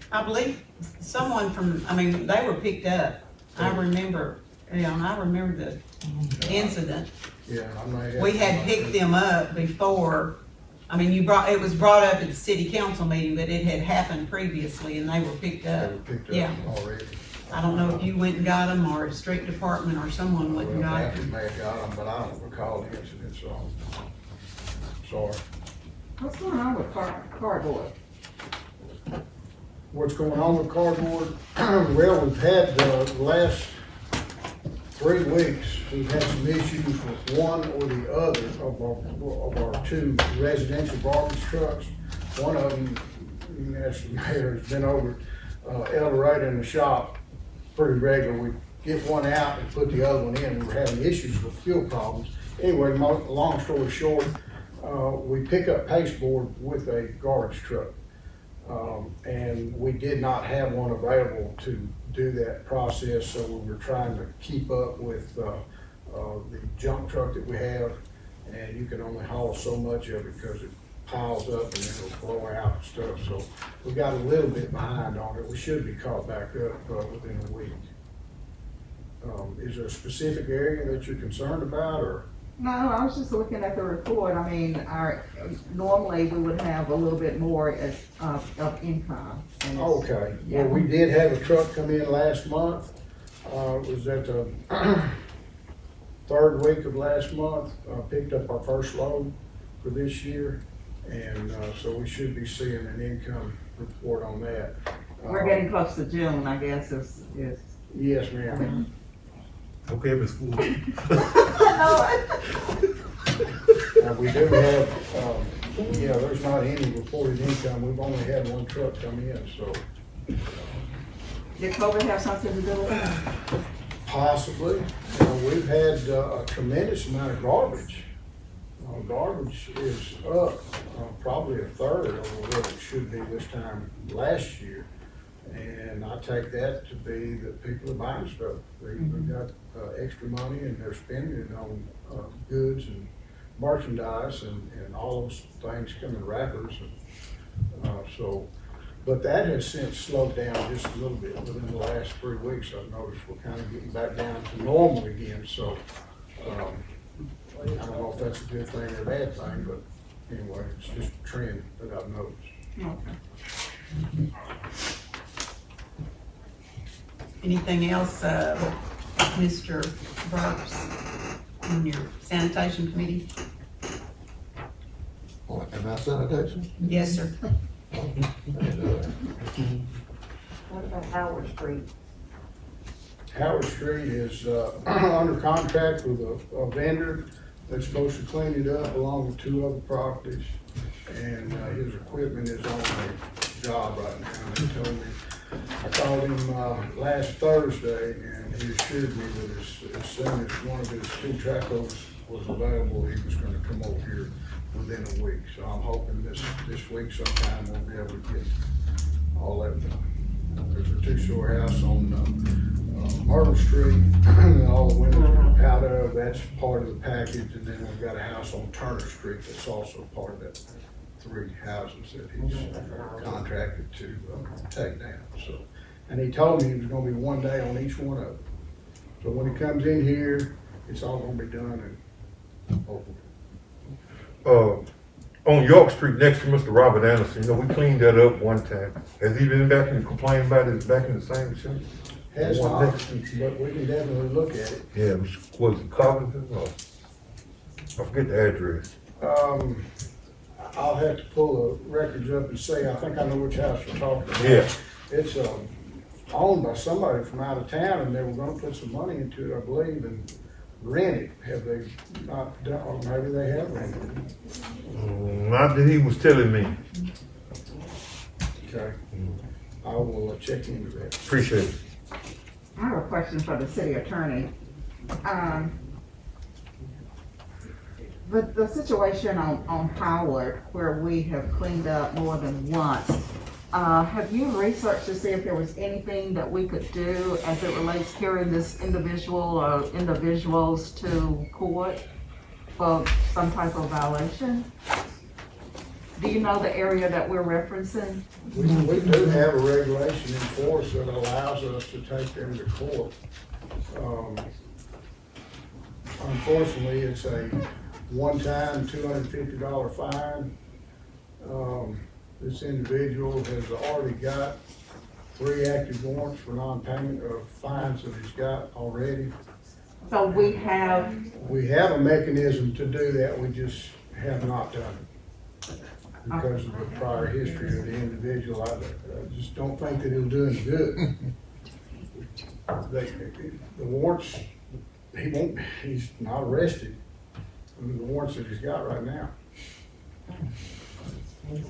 I believe someone from, I mean, they were picked up. I remember, I remember the incident. Yeah, I may have. We had picked them up before, I mean, it was brought up at the city council meeting, but it had happened previously and they were picked They up. were picked Yeah. up already. I don't know if you went and got them or street department or someone went and Well, got Matthew them. may have got them, but I don't recall the incident, so I'm sorry. What's going on with cardboard? What's going on with cardboard? Well, we've had the last 3 weeks, we've had some issues with one or the other of our 2 residential garbage trucks. One of them, as the mayor has been over, El Dorado in the shop pretty regular. We get one out and put the other one in. We were having issues with fuel problems. Anyway, long story short, we pick up pasteboard with a garbage truck. And we did not have one available to do that process, so we were trying to keep up with the junk truck that we have, and you can only haul so much of it because it piles up and then it'll blow out and stuff, so we got a little bit behind on it. We should be caught back up within a week. Is there a specific area that you're concerned about, or? No, I was just looking at the report. I mean, normally we would have a little bit more of income. And it's- Okay, Yeah. well, we did have a truck come in last month, it was at the 3rd week of last month, picked up our first load for this year, and, so we should be seeing an income report on that. We're getting close to June, I guess, is. Yes, ma'am. okay, Ms. Ford. We do have, there's not any reported income, we've only had one truck come in, so Did COVID have something to do with it? Possibly. You know, we've had a tremendous amount of garbage. Garbage is up probably a third of what it should be this time last year. And I take that to be that people are buying stuff. They've got extra money and they're spending it on goods and merchandise and all those things come in wrappers. But that has since slowed down just a little bit within the last 3 weeks. I've noticed we're kind of getting back down to normal again. So I don't know if that's a good thing or a bad thing, but anyway, it's just a trend that I've noticed. Okay. Anything else, Mr. Burks, on your sanitation committee? What, am I sanitation? Yes, sir. What about Howard Street? Howard Street is under contract with a vendor that's supposed to clean it up along with 2 other properties. And his equipment is on the job right now. He told me, I called him last Thursday and he assured me that as soon as one of his 2 tractors was available, he was gonna come over here within a week. So I'm hoping this week sometime we'll be able to get all that done. There's a 2-story house on Myrtle Street, and all the windows are out of, that's part of the package. And then we've got a house on Turner Street that's also part of that 3 houses that he's contracted to take down. So, and he told me it was gonna be 1 day on each one of them. So when he comes in here, it's all gonna be done and over. On York Street next to Mr. Robert Anderson, you know, we cleaned that up one time. Has he been back and complaining about it back in the same shape? Has One not, next- but we can definitely look at it. Yeah, was it Covington or, I forget the address. I'll have to pull the records up and see, I think I know which house you're talking about. Yeah. It's, owned by somebody from out of town and they were gonna put some money into it, I believe, and rent it. Have they not done, or maybe they have rented it. Not that he was telling me. Okay. I will check into that. Appreciate it. I have a question for the city attorney. But the situation on Howard, where we have cleaned up more than once, have you researched to see if there was anything that we could do as it relates carrying this individual or individuals to court for some type of violation? Do you know the area that we're referencing? We do have a regulation in force that allows us to take them to court. Unfortunately, it's a one-time $250 fine. This individual has already got 3 active warrants for non-payment of fines that he's got already. So we have, We have a mechanism to do that, we just have not done it. Because of the prior history of the individual, I just don't think that he'll do any good. The warrants, he's not arrested under the warrants that he's got right now.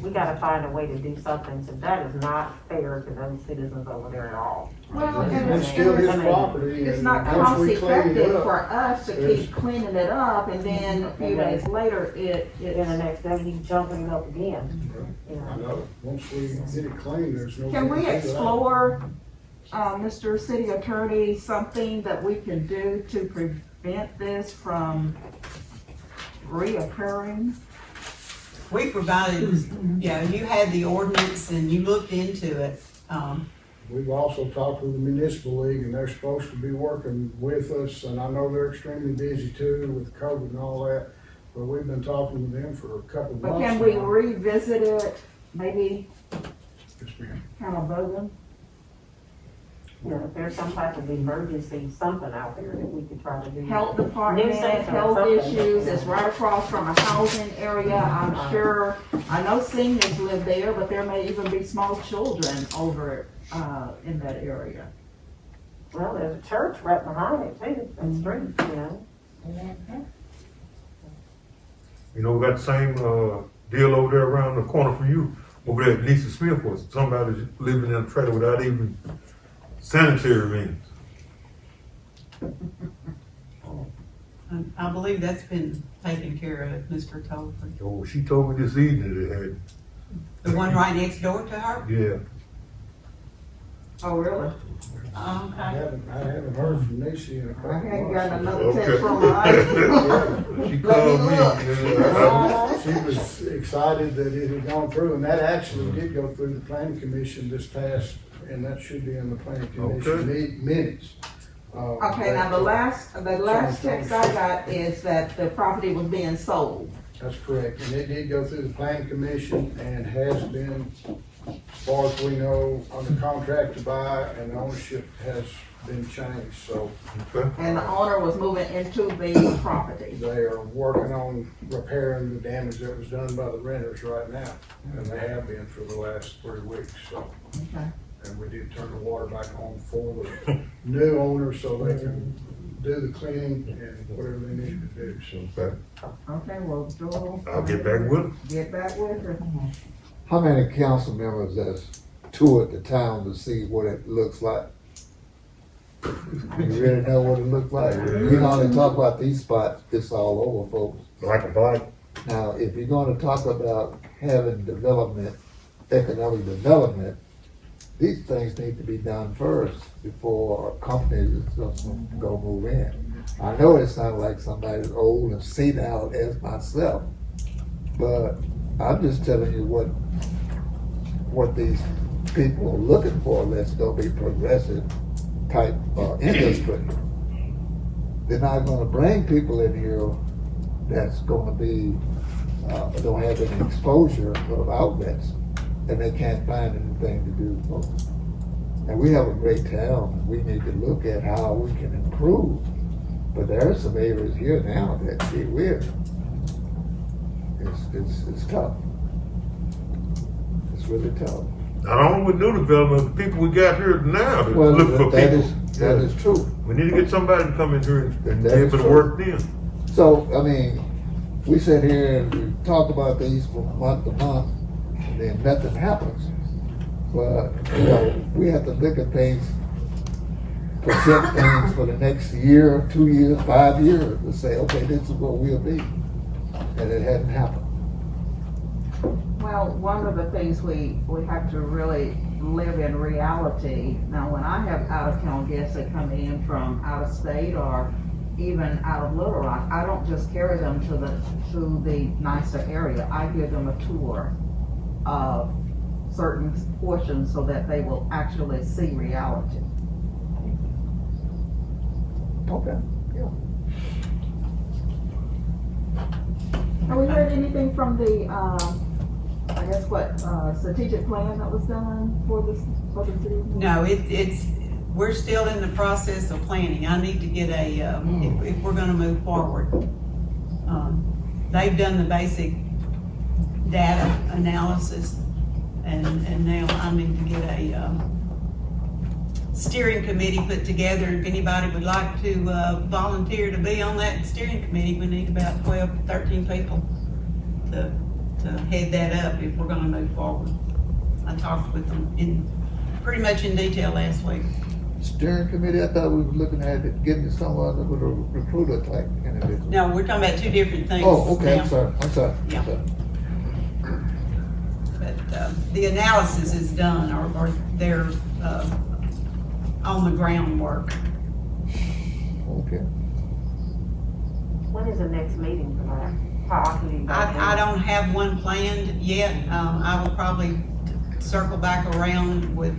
We gotta find a way to do something, so that is not fair to those citizens over there at all. well, and It's still his property. it's and not once cost we clean it effective up, for us to it's- keep cleaning it up and then a few days later Then the next day, he's jumping it up again, you I know. know, once we get it clean, there's no. Can we way to do that. explore, Mr. City Attorney, something that we can do to prevent this from reoccurring? We provided, you had the ordinance and you looked into it. We've also talked with the municipal league and they're supposed to be working with us, and I know they're extremely busy too with COVID and all that. But we've been talking with them for a couple of months. But can we now. revisit it, maybe Yes, ma'am. kind of bug them? You know, if there's some type of emergency, something out there that we could try to do. Health department, Nuisance or health something. issues, it's right across from a housing area, I'm sure. I know seniors live there, but there may even be small children over, in that area. Well, there's a church right behind it too, and street, you know. You know, we got the same deal over there around the corner from you, over there at Lisa Smith, was somebody living in a trailer without even sanitary means. I believe that's been taken care of, Mr. Tolford. Oh, she told me this evening it had, The one right next door to her? yeah. Oh, really? Oh, I okay. haven't heard from Nisi in a couple I of hadn't months. got another Okay. text from her. She called me. Yeah. She was excited that it had gone through, and that actually did go through the planning commission this past, and that should be in the planning commission Okay. minutes. Okay, now the last text I got is that the property was being sold. That's correct, and it did go through the planning commission and has been, as far as we know, under contract to buy, and the ownership has been changed, so Okay. And the owner was moving into the property. they are working on repairing the damage that was done by the renters right now, and they have been for the last 3 weeks, so. Okay. And we did turn the water back on for the new owner so they can do the cleaning and whatever they needed to do, so. Okay. Okay, well, Joel. I'll get back with her. Get back with her. How many council members has toured the town to see what it looks like? You really know what it looks like? You can only talk about these spots, it's all over, folks. Like a bike. Now, if you're gonna talk about having development, economic development, these things need to be done first before companies go move in. I know it sounds like somebody's old and senile as myself, but I'm just telling you what these people are looking for that's gonna be progressive type industry. They're not gonna bring people in here that's gonna be, don't have any exposure of outlets, and they can't find anything to do, folks. And we have a great town, we need to look at how we can improve, but there are some areas here now that, gee whiz, it's tough. It's really tough. Not only with new development, the people we got here now, that Well, look for that people. that is true. We need to get somebody to come in here and be That is able to true. work then. So, I mean, we sit here and we talk about these from month to month, and then nothing happens. But, you know, we have to look at things, project things for the next year, 2 years, 5 years, to say, okay, this is what we'll be. And it hadn't happened. Well, one of the things we have to really live in reality. Now, when I have out-of-town guests that come in from out of state or even out of Little Rock, I don't just carry them to the nicer area. I give them a tour of certain portions so that they will actually see reality. Okay, yeah. Have we heard anything from the, I guess strategic plan that was done for the city? No, we're still in the process of planning. I need to get if we're gonna move forward. They've done the basic data analysis, and now I need to get a steering committee put together. If anybody would like to volunteer to be on that steering committee, we need about 12 to 13 people to head that up if we're gonna move forward. I talked with them pretty much in detail last week. Steering committee, I thought we were looking at it, getting someone with a recruiter type individual. No, we're talking about two different things. Oh, okay, now. I'm sorry. Yeah. But the analysis is done, or they're on the groundwork. Okay. When is the next meeting for that? How often do you guys I meet? don't have one planned yet. I will probably circle back around with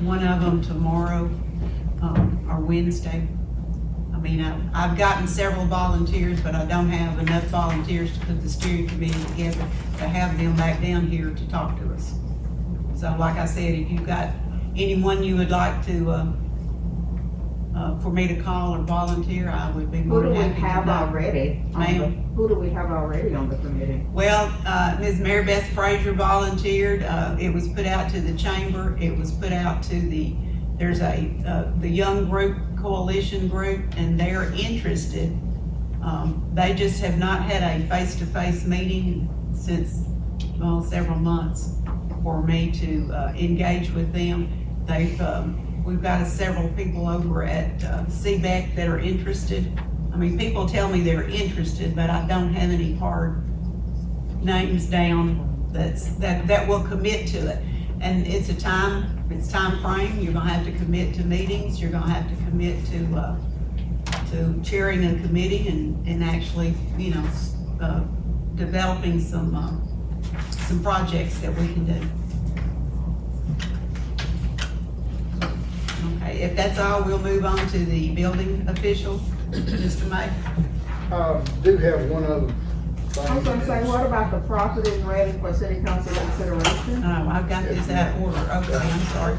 one of them tomorrow or Wednesday. I mean, I've gotten several volunteers, but I don't have enough volunteers to put the steering committee together to have them back down here to talk to us. So like I said, if you've got anyone you would like to, for me to call or volunteer, I would be Who more do than we happy to. have already? Ma'am? Who do we have already on the committee? Well, Ms. Mary Beth Frazier volunteered. It was put out to the chamber. It was put out to there's the Young Group Coalition group, and they're interested. They just have not had a face-to-face meeting since, well, several months for me to engage with them. we've got several people over at CBEC that are interested. I mean, people tell me they're interested, but I don't have any hard names down that will commit to it. And it's time frame. You're gonna have to commit to meetings. You're gonna have to commit to chairing a committee and actually, you know, developing some projects that we can do. Okay, if that's all, we'll move on to the building official, Mr. May. Do have one other thing. I was gonna say, what about the properties ready for city council consideration? Oh, I've got this out of order. Okay, I'm sorry.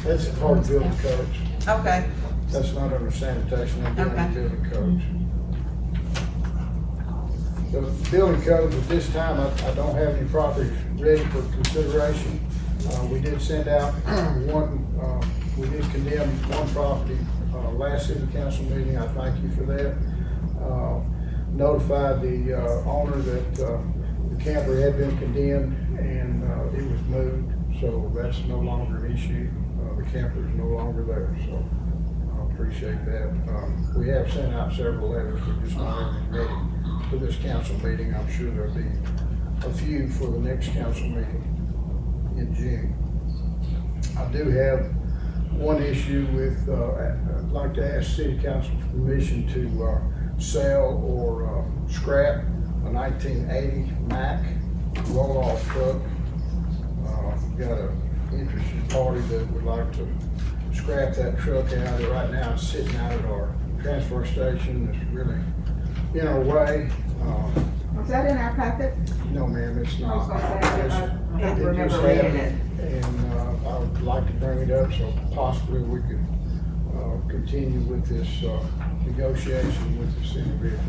That's part of building codes. Okay, That's not under sanitation, that's under Okay. building codes. The building codes at this time, I don't have any properties ready for consideration. We did send out we did condemn one property, last city council meeting, I thank you for that. Notified the owner that the camper had been condemned and it was moved, so that's no longer an issue. The camper is no longer there, so I appreciate that. We have sent out several letters, we're just not having ready for this council meeting. I'm sure there'll be a few for the next council meeting in June. I do have one issue with, I'd like to ask city council for permission to sell or scrap a 1980 Mack roll-off truck. Got an interested party that would like to scrap that truck out. Right now it's sitting out at our transfer station. It's really in our way. Was that in our packet? No, ma'am, it's I not. was gonna say, I don't It remember just reading happened, it. and I would like to bring it up so possibly we could continue with this negotiation with this individual.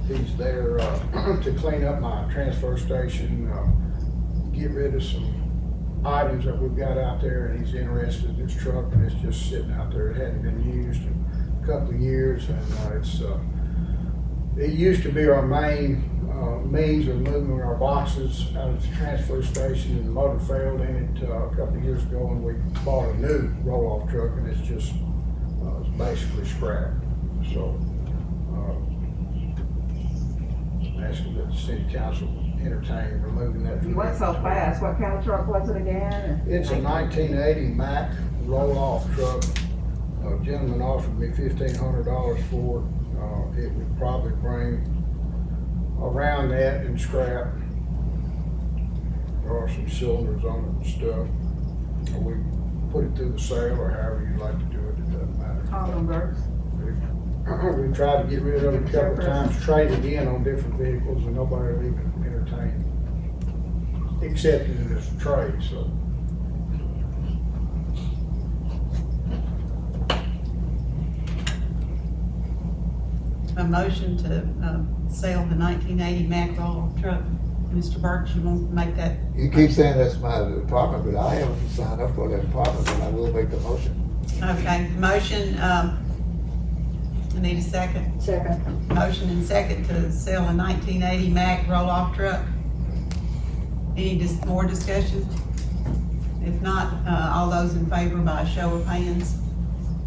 He's there to clean up my transfer station, get rid of some items that we've got out there, and he's interested in this truck, and it's just sitting out there. It hadn't been used in a couple of years, and it used to be our main means of moving our boxes out of the transfer station, and the motor failed in it a couple of years ago, and we bought a new roll-off truck, and it's just it's basically scrap. So asking that the city council entertain removing that. You went so fast, what kind of truck was it again? It's a 1980 Mack roll-off truck. A gentleman offered me $1,500 for it. It would probably bring around that in scrap. There are some cylinders on it and stuff. We put it through the sale or however you'd like to do it, it doesn't matter. All them birds. We tried to get rid of it a couple of times, traded in on different vehicles, and nobody will even entertain accepting it as a trade, so. a motion to sell the 1980 Mack roll-off truck. Mr. Burks, you want to make that? You keep saying that's my department, but I haven't signed up for that department, but I will make the motion. Okay, motion, I need a second. Second. Motion and second to sell a 1980 Mack roll-off truck. Any more discussion? If not, all those in favor by a show of hands?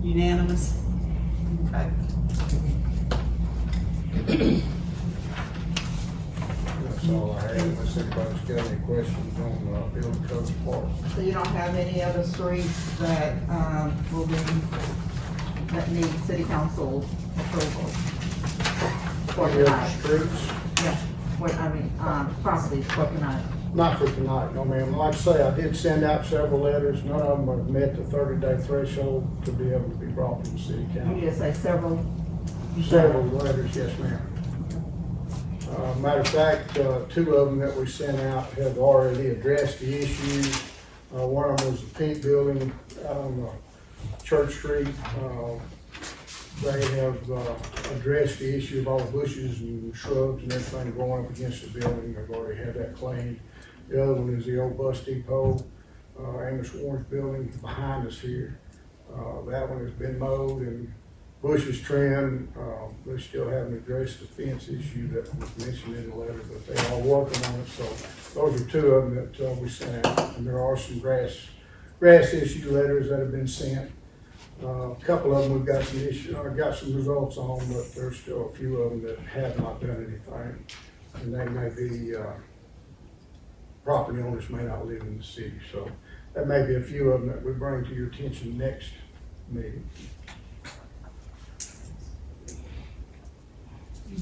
Unanimous? Okay. That's all I have, unless anybody's got any questions on building codes part. So you don't have any other streets that that need city council approval for Any other tonight? streets? Yeah, properties for tonight. Not for tonight, no ma'am. Like I say, I did send out several letters. None of them have met the 30-day threshold to be able to be brought to the city You council. just say several. Several letters, yes ma'am. Matter of fact, two of them that we sent out have already addressed the issues. One of them was the pink building out on Church Street. They have addressed the issue of all the bushes and shrubs and everything going up against the building. They've already had that cleaned. The other one is the old bus depot, Amos Warren's building behind us here. That one has been mowed and bushes trimmed. They still haven't addressed the fence issue that was mentioned in the letter, but they are working on it. So those are two of them that we sent out. And there are some grass grass issue letters that have been sent. A couple of them we've got some got some results on, but there's still a few of them that have not done anything. And they may be, property owners may not live in the city, so that may be a few of them that we bring to your attention next meeting.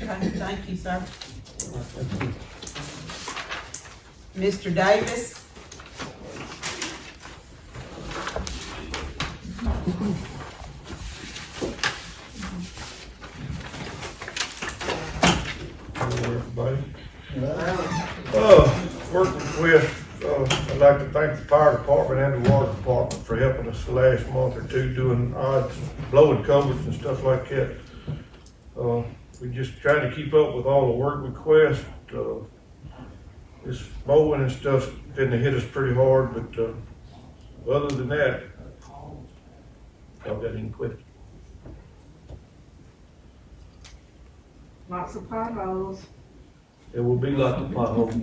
Okay, thank you, sir. Mr. Davis? Hello, everybody. Work request, I'd like to thank the fire department and the water department for helping us the last month or two doing odds, blowing covers and stuff like that. We just try to keep up with all the work requests. This mowing and stuff didn't hit us pretty hard, but, other than that, y'all got any questions? Lots of potholes. There will be lots of potholes.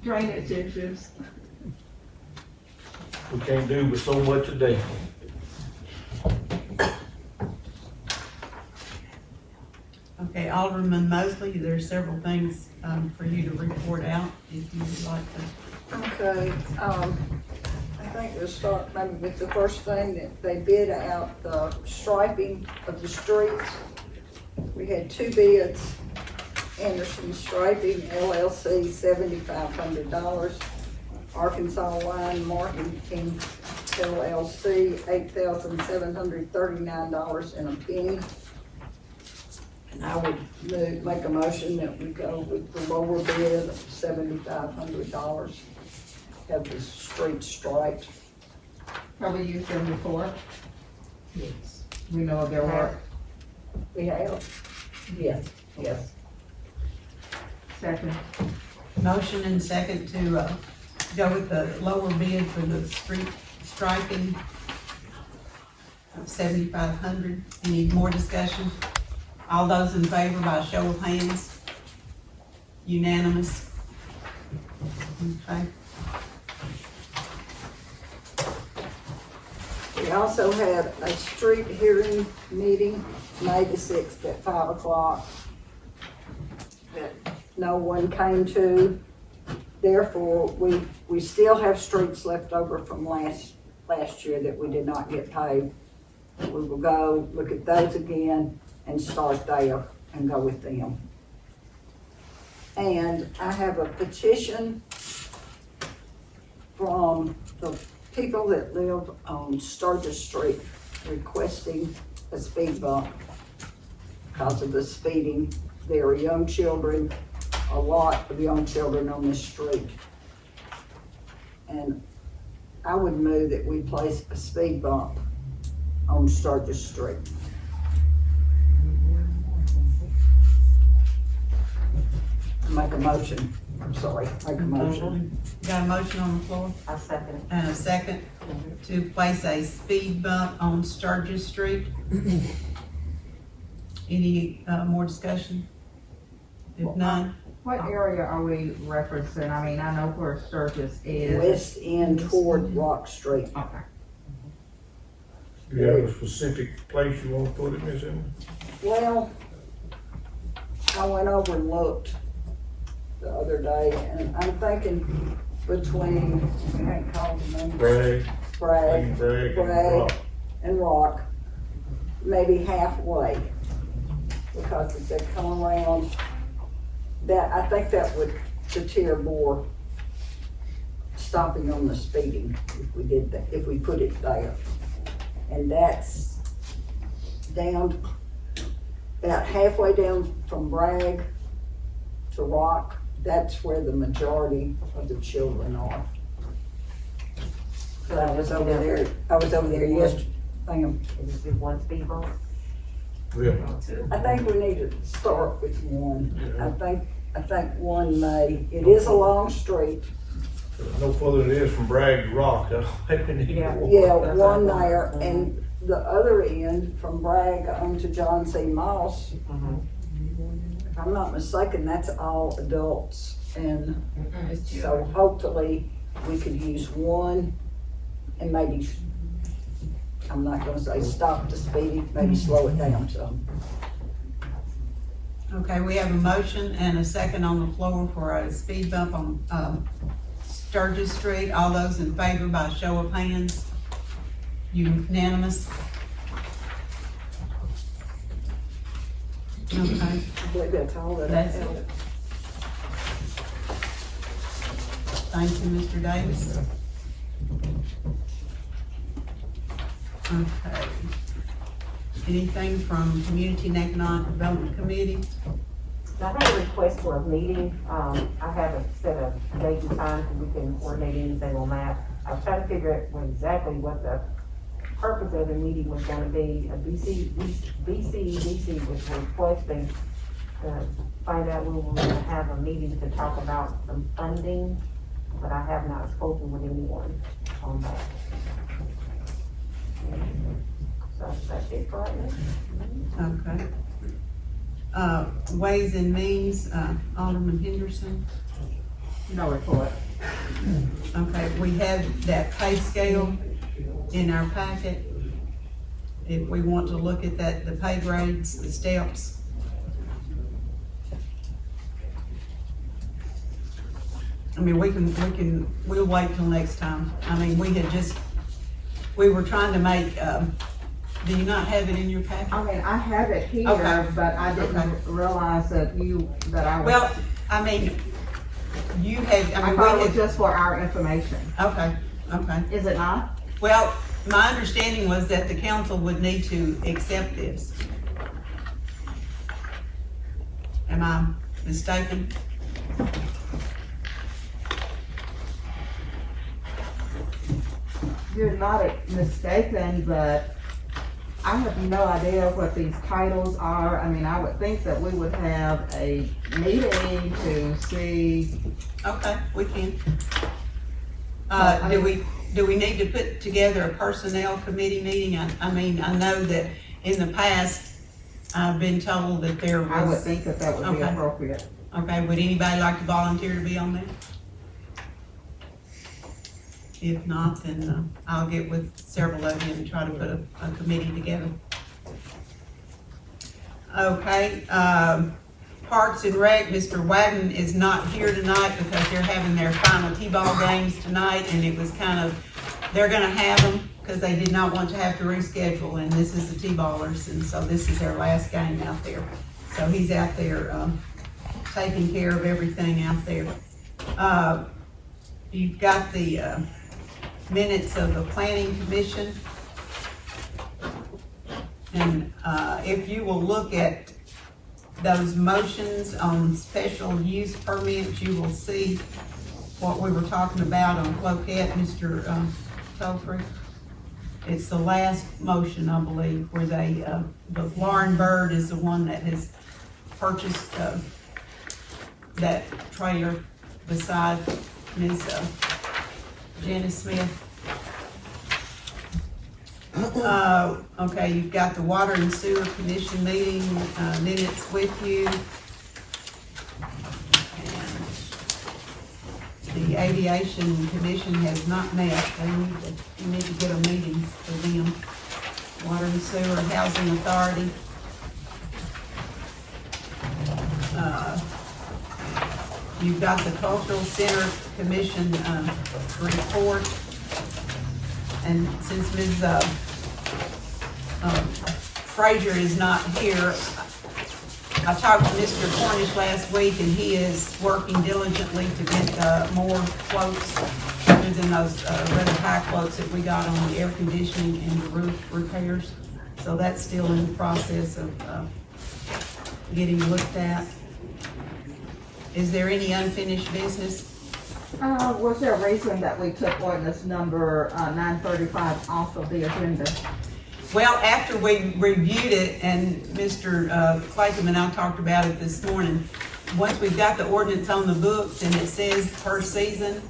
Drainage issues. We can't do but so much a day. Okay, Alderman Mosley, there are several things, for you to report out, if you would like to. Okay, I think we'll start maybe with the first thing, that they bid out the striping of the streets. We had 2 bids, Anderson Striping LLC, $7,500, Arkansas Line Marking LLC, $8,739 and a penny. And I would make a motion that we go with the lower bid of $7,500, have the street striped. Have we used them before? Yes. We know of their work. We have? Yes, yes. Second. Motion and second to, go with the lower bid for the street striping of $7,500. Any more discussion? All those in favor by show of hands? Unanimous? Okay. We also had a street hearing meeting, May the 6th at 5 o'clock, that no one came to. Therefore, we still have streets left over from last year that we did not get paid. We will go look at those again and start there and go with them. And I have a petition from the people that live on Sturgis Street requesting a speed bump because of the speeding. There are young children, a lot of young children on this street. And I would move that we place a speed bump on Sturgis Street. Make a motion, make a motion. Got a motion on the floor I second it. and a second to place a speed bump on Sturgis Street. Any, more discussion? If none, What area are we referencing? I mean, I know where Sturgis is. West end toward Rock Street. Okay. Do you have a specific place you want to put it, Miss Emma? Well, I went over and looked the other day, and I'm thinking between, I can't call the name. Bragg, Bragg, Bragg, and Bragg Rock. and Rock, maybe halfway. Because if they come around, that, I think that would deter more stopping on the speeding if we did that, if we put it there. And that's down, about halfway down from Bragg to Rock. That's where the majority of the children are. So I was over there yesterday. Is it one speed bump? Yeah. I think we need to start with one. I think one may, it is a long street. No further than it is from Bragg to Rock, I don't think we need to Yeah. walk. Yeah, one there, and the other end from Bragg onto John C. Moss, if I'm not mistaken, that's all adults. And so hopefully we could use one and maybe, I'm not gonna say stop the speeding, maybe slow it down some. Okay, we have a motion and a second on the floor for a speed bump on, Sturgis Street. All those in favor by show of hands? Unanimous? Okay, I believe that's all that I That's have. it. Thank you, Mr. Davis. Okay. Anything from Community and Economic Development Committee? I have a request for a meeting. I haven't set a date and time so we can coordinate anything on that. I was trying to figure out exactly what the purpose of the meeting was gonna be. BCDC was requesting to find out when we were gonna have a meeting to talk about some funding, but I have not spoken with anyone on that. So that's it for right now. Okay. Ways and Means, Alderman Henderson. No report. Okay, we have that pay scale in our packet. If we want to look at that, the pay grades, the steps. I mean, we'll wait till next time. I mean, we were trying to make, do you not have it in your packet? I mean, I have it here, Okay. but I didn't realize that I was. Well, I mean, you had, I I mean, thought it we was had, just for our information. okay. Is it not? Well, my understanding was that the council would need to accept this. Am I mistaken? You're not mistaken, but I have no idea what these titles are. I mean, I would think that we would have a meeting to see. Okay, we can. I Do mean- we need to put together a personnel committee meeting? I mean, I know that in the past, I've been told that there was. I would think that that would be Okay. appropriate. Okay, would anybody like to volunteer to be on that? If not, then I'll get with several of you and try to put a committee together. Okay, Parks and Rec, Mr. Wadden is not here tonight because they're having their final T-ball games tonight, and it was kind of, they're gonna have them because they did not want to have to reschedule, and this is the T-ballers, and so this is their last game out there. So he's out there, taking care of everything out there. You've got the, minutes of the Planning Commission. And, if you will look at those motions on special use permits, you will see what we were talking about on Cloquet, Mr. Topher. It's the last motion, I believe, where they, the Lauren Bird is the one that has purchased, that trailer beside Ms. Janice Smith. Okay, you've got the Water and Sewer Commission meeting, minutes with you. And the Aviation Commission has not met, you need to get a meeting for them. Water and Sewer, Housing Authority. You've got the Cultural Center Commission, report. And since Ms. Frazier is not here, I talked to Mr. Cornish last week, and he is working diligently to get more quotes other than those rather high quotes that we got on the air conditioning and the roof repairs. So that's still in the process of getting looked at. Is there any unfinished business? Was there a reason that we took ordinance number 935 off of the agenda? Well, after we reviewed it, and Mr. Clayton and I talked about it this morning, once we've got the ordinance on the books and it says per season,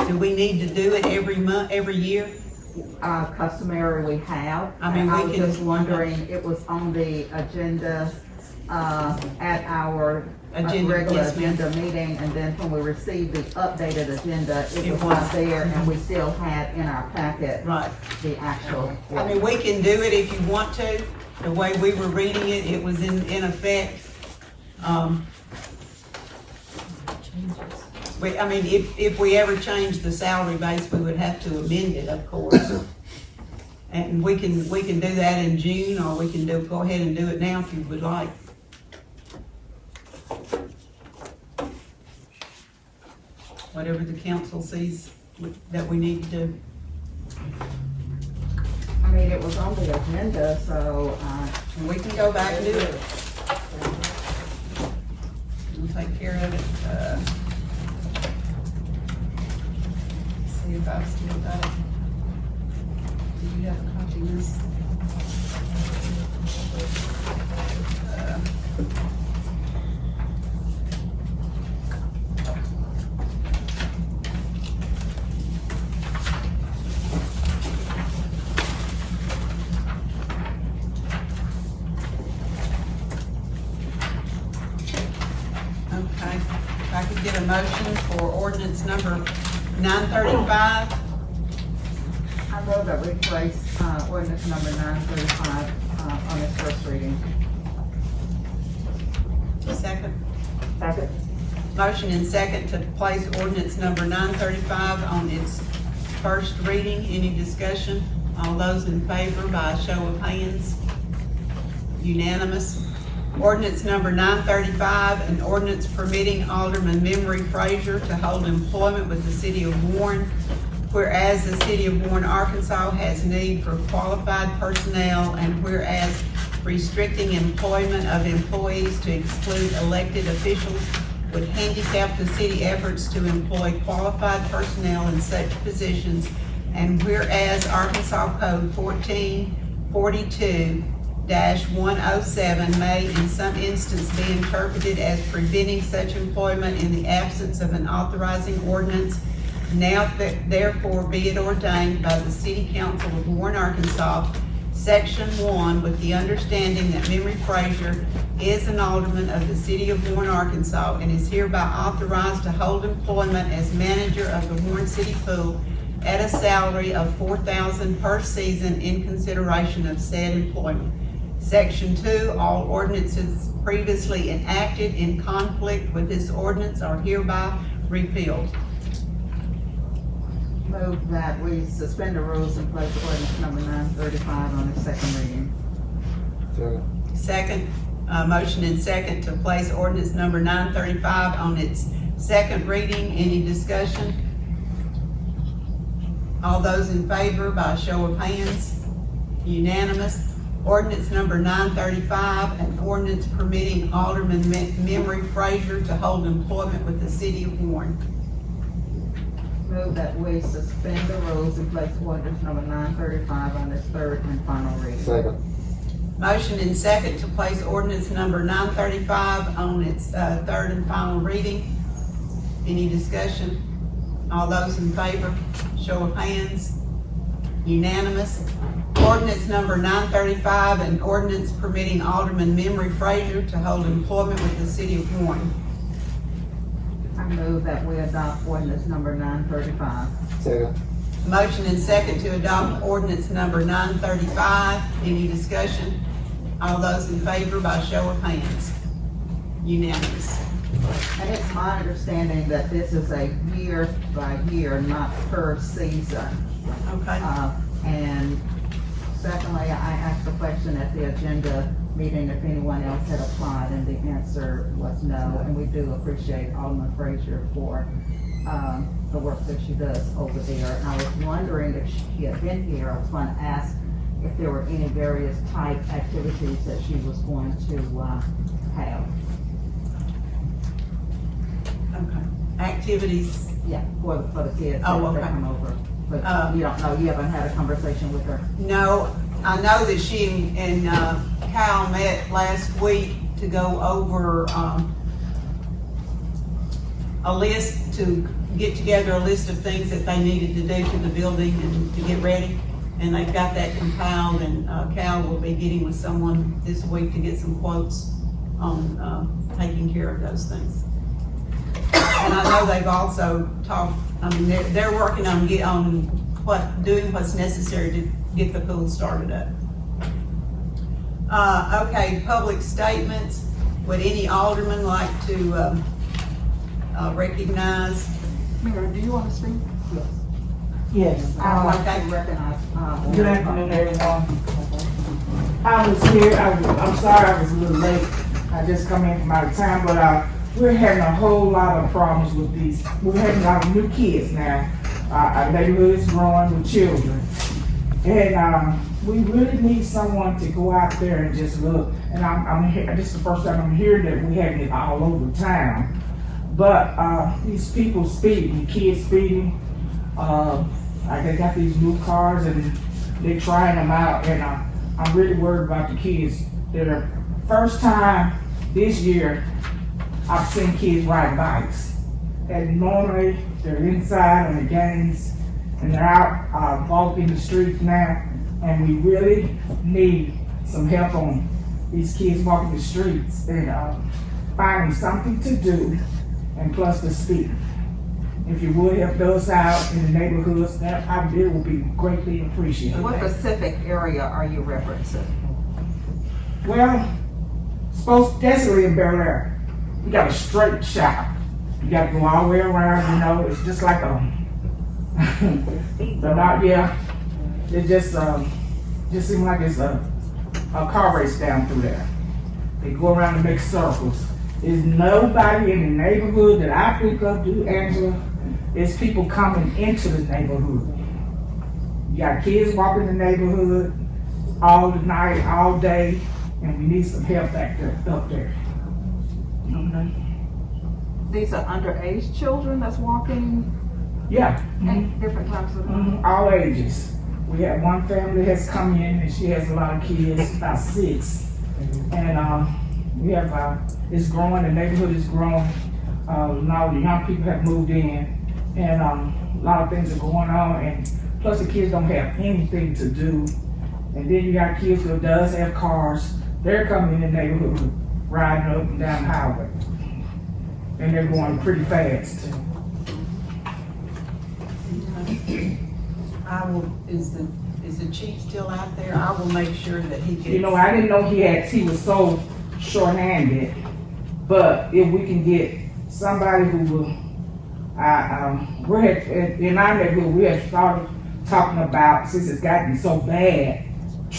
do we need to do it every month, every year? Customary we have. I mean, I we was can- just wondering, it was on the agenda at our Agenda, regular yes, ma'am. agenda meeting, and then when we received the updated agenda, it It was was. not there, and we still had in our packet Right. the actual. I mean, we can do it if you want to. The way we were reading it, it was in effect. I mean, if we ever change the salary base, we would have to amend it, of course. And we can do that in June, or we can go ahead and do it now if you would like. Whatever the council sees that we need to do. I mean, it was on the agenda, so, And we can go back and do it. We'll take care of it. See if I've still got it. Do you have a copy of this? Okay, if I could get a motion for ordinance number 935. I move that we place, ordinance number 935, on its first reading. Second. Second. Motion and second to place ordinance number 935 on its first reading. Any discussion? All those in favor by a show of hands? Unanimous. Ordinance number 935, an ordinance permitting Alderman Memory Frazier to hold employment with the city of Warren, whereas the city of Warren, Arkansas has need for qualified personnel, and whereas restricting employment of employees to exclude elected officials would handicap the city efforts to employ qualified personnel in such positions, and whereas Arkansas Code 1442-107 may in some instance be interpreted as preventing such employment in the absence of an authorizing ordinance, now therefore be it ordained by the City Council of Warren, Arkansas, Section 1, with the understanding that Memory Frazier is an alderman of the City of Warren, Arkansas, and is hereby authorized to hold employment as manager of the Warren City Pool at a salary of $4,000 per season in consideration of said employment. Section 2, all ordinances previously enacted in conflict with this ordinance are hereby repealed. Move that we suspend the rules and place ordinance number 935 on its second reading. Second, motion and second to place ordinance number 935 on its second reading. Any discussion? All those in favor by a show of hands? Unanimous. Ordinance number 935, an ordinance permitting Alderman Memory Frazier to hold employment with the city of Warren. Move that we suspend the rules and place ordinance number 935 on its third and final reading. Second. Motion and second to place ordinance number 935 on its third and final reading. Any discussion? All those in favor, show of hands. Unanimous. Ordinance number 935, an ordinance permitting Alderman Memory Frazier to hold employment with the city of Warren. I move that we adopt ordinance number 935. Second. Motion and second to adopt ordinance number 935. Any discussion? All those in favor by show of hands. Unanimous. And it's my understanding that this is a year by year, not per season. Okay. And secondly, I asked the question at the agenda meeting if anyone else had applied, and the answer was no. And we do appreciate Alderman Frazier for the work that she does over there. And I was wondering if she had been here, I was going to ask if there were any various type activities that she was going to have. Okay. Activities. Yeah, for the kids Oh, that okay. come over. But you don't know, you haven't had a conversation with her? No, I know that she and Kyle met last week to go over a list, to get together a list of things that they needed to do to the building and to get ready. And they've got that compiled, and Cal will be getting with someone this week to get some quotes taking care of those things. And I know they've also talked, I mean, they're working on doing what's necessary to get the pool started up. Okay, public statements. Would any alderman like to recognize? Mayor, do you want to speak? Yes. I'd like to recognize. Good afternoon, everyone. I was here, I'm sorry I was a little late. I just come in from out of town, but we're having a whole lot of problems with these. We're having a lot of new kids now. Our neighborhood is growing with children. And we really need someone to go out there and just look. And I'm here, this is the first time I'm hearing that we're having it all over town. But these people speeding, kids speeding, they got these new cars and they're trying them out, and I'm really worried about the kids. They're the first time this year I've seen kids ride bikes. And normally they're inside on the games and they're out walking the streets now, and we really need some help on these kids walking the streets and finding something to do, and plus the speed. If you would help those out in the neighborhoods, that I really would be greatly appreciated. What specific area are you referencing? Well, desperately in Bel Air, we got a straight shot. You got to go all the way around, you know, it's just like they're not, yeah, it just seems like it's a car race down through there. They go around and make circles. There's nobody in the neighborhood that I think of, Angela. It's people coming into the neighborhood. You got kids walking the neighborhood all the night, all day, and we need some help back there, up there. Okay. These are underage children that's walking Yeah. at different times of the night? All ages. We have one family that's come in and she has a lot of kids, about 6. And we have, it's growing, the neighborhood is growing. Now the young people have moved in, and a lot of things are going on, and plus the kids don't have anything to do. And then you got kids who does have cars, they're coming in the neighborhood, riding up and down the highway. And they're going pretty fast. Is the chief still out there? I will make sure that he gets. You know, I didn't know he was so short-handed, but if we can get somebody who will, in our neighborhood, we have started talking about, since it's gotten so bad,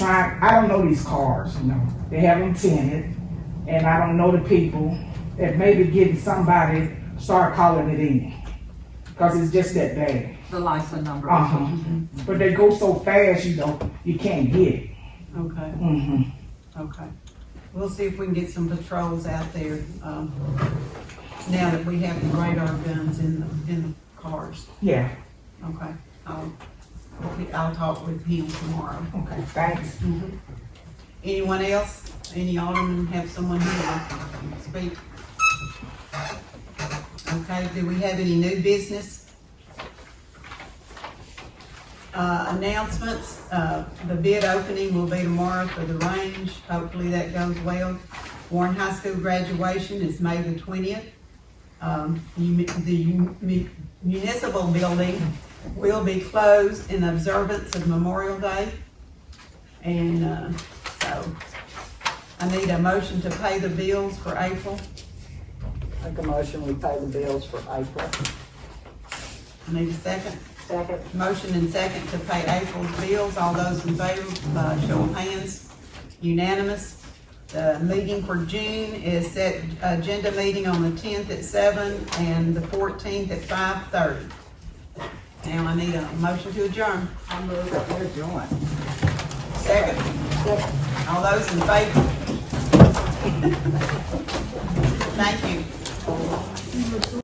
I don't know these cars, you know, they have them tinted, and I don't know the people, that maybe getting somebody, start calling it in, because it's just that bad. The license number. But they go so fast, you know, you can't get it. Okay. Okay. We'll see if we can get some patrols out there, now that we have the radar guns in the cars. Yeah. Okay. I'll talk with him tomorrow. Okay, thanks. Anyone else? Any alderman have someone here to speak? Okay, do we have any new business? Announcements, the bid opening will be tomorrow for the range. Hopefully that goes well. Warren High School graduation is May the 20th. The municipal building will be closed in observance of Memorial Day. And so I need a motion to pay the bills for April. Make a motion, we pay the bills for April. I need a second. Second. Motion and second to pay April's bills. All those in favor, show of hands. Unanimous. The meeting for June is set, agenda meeting on the 10th at 7 and the 14th at 5:30. Now I need a motion to adjourn. I move that we're joined. Second. All those in favor?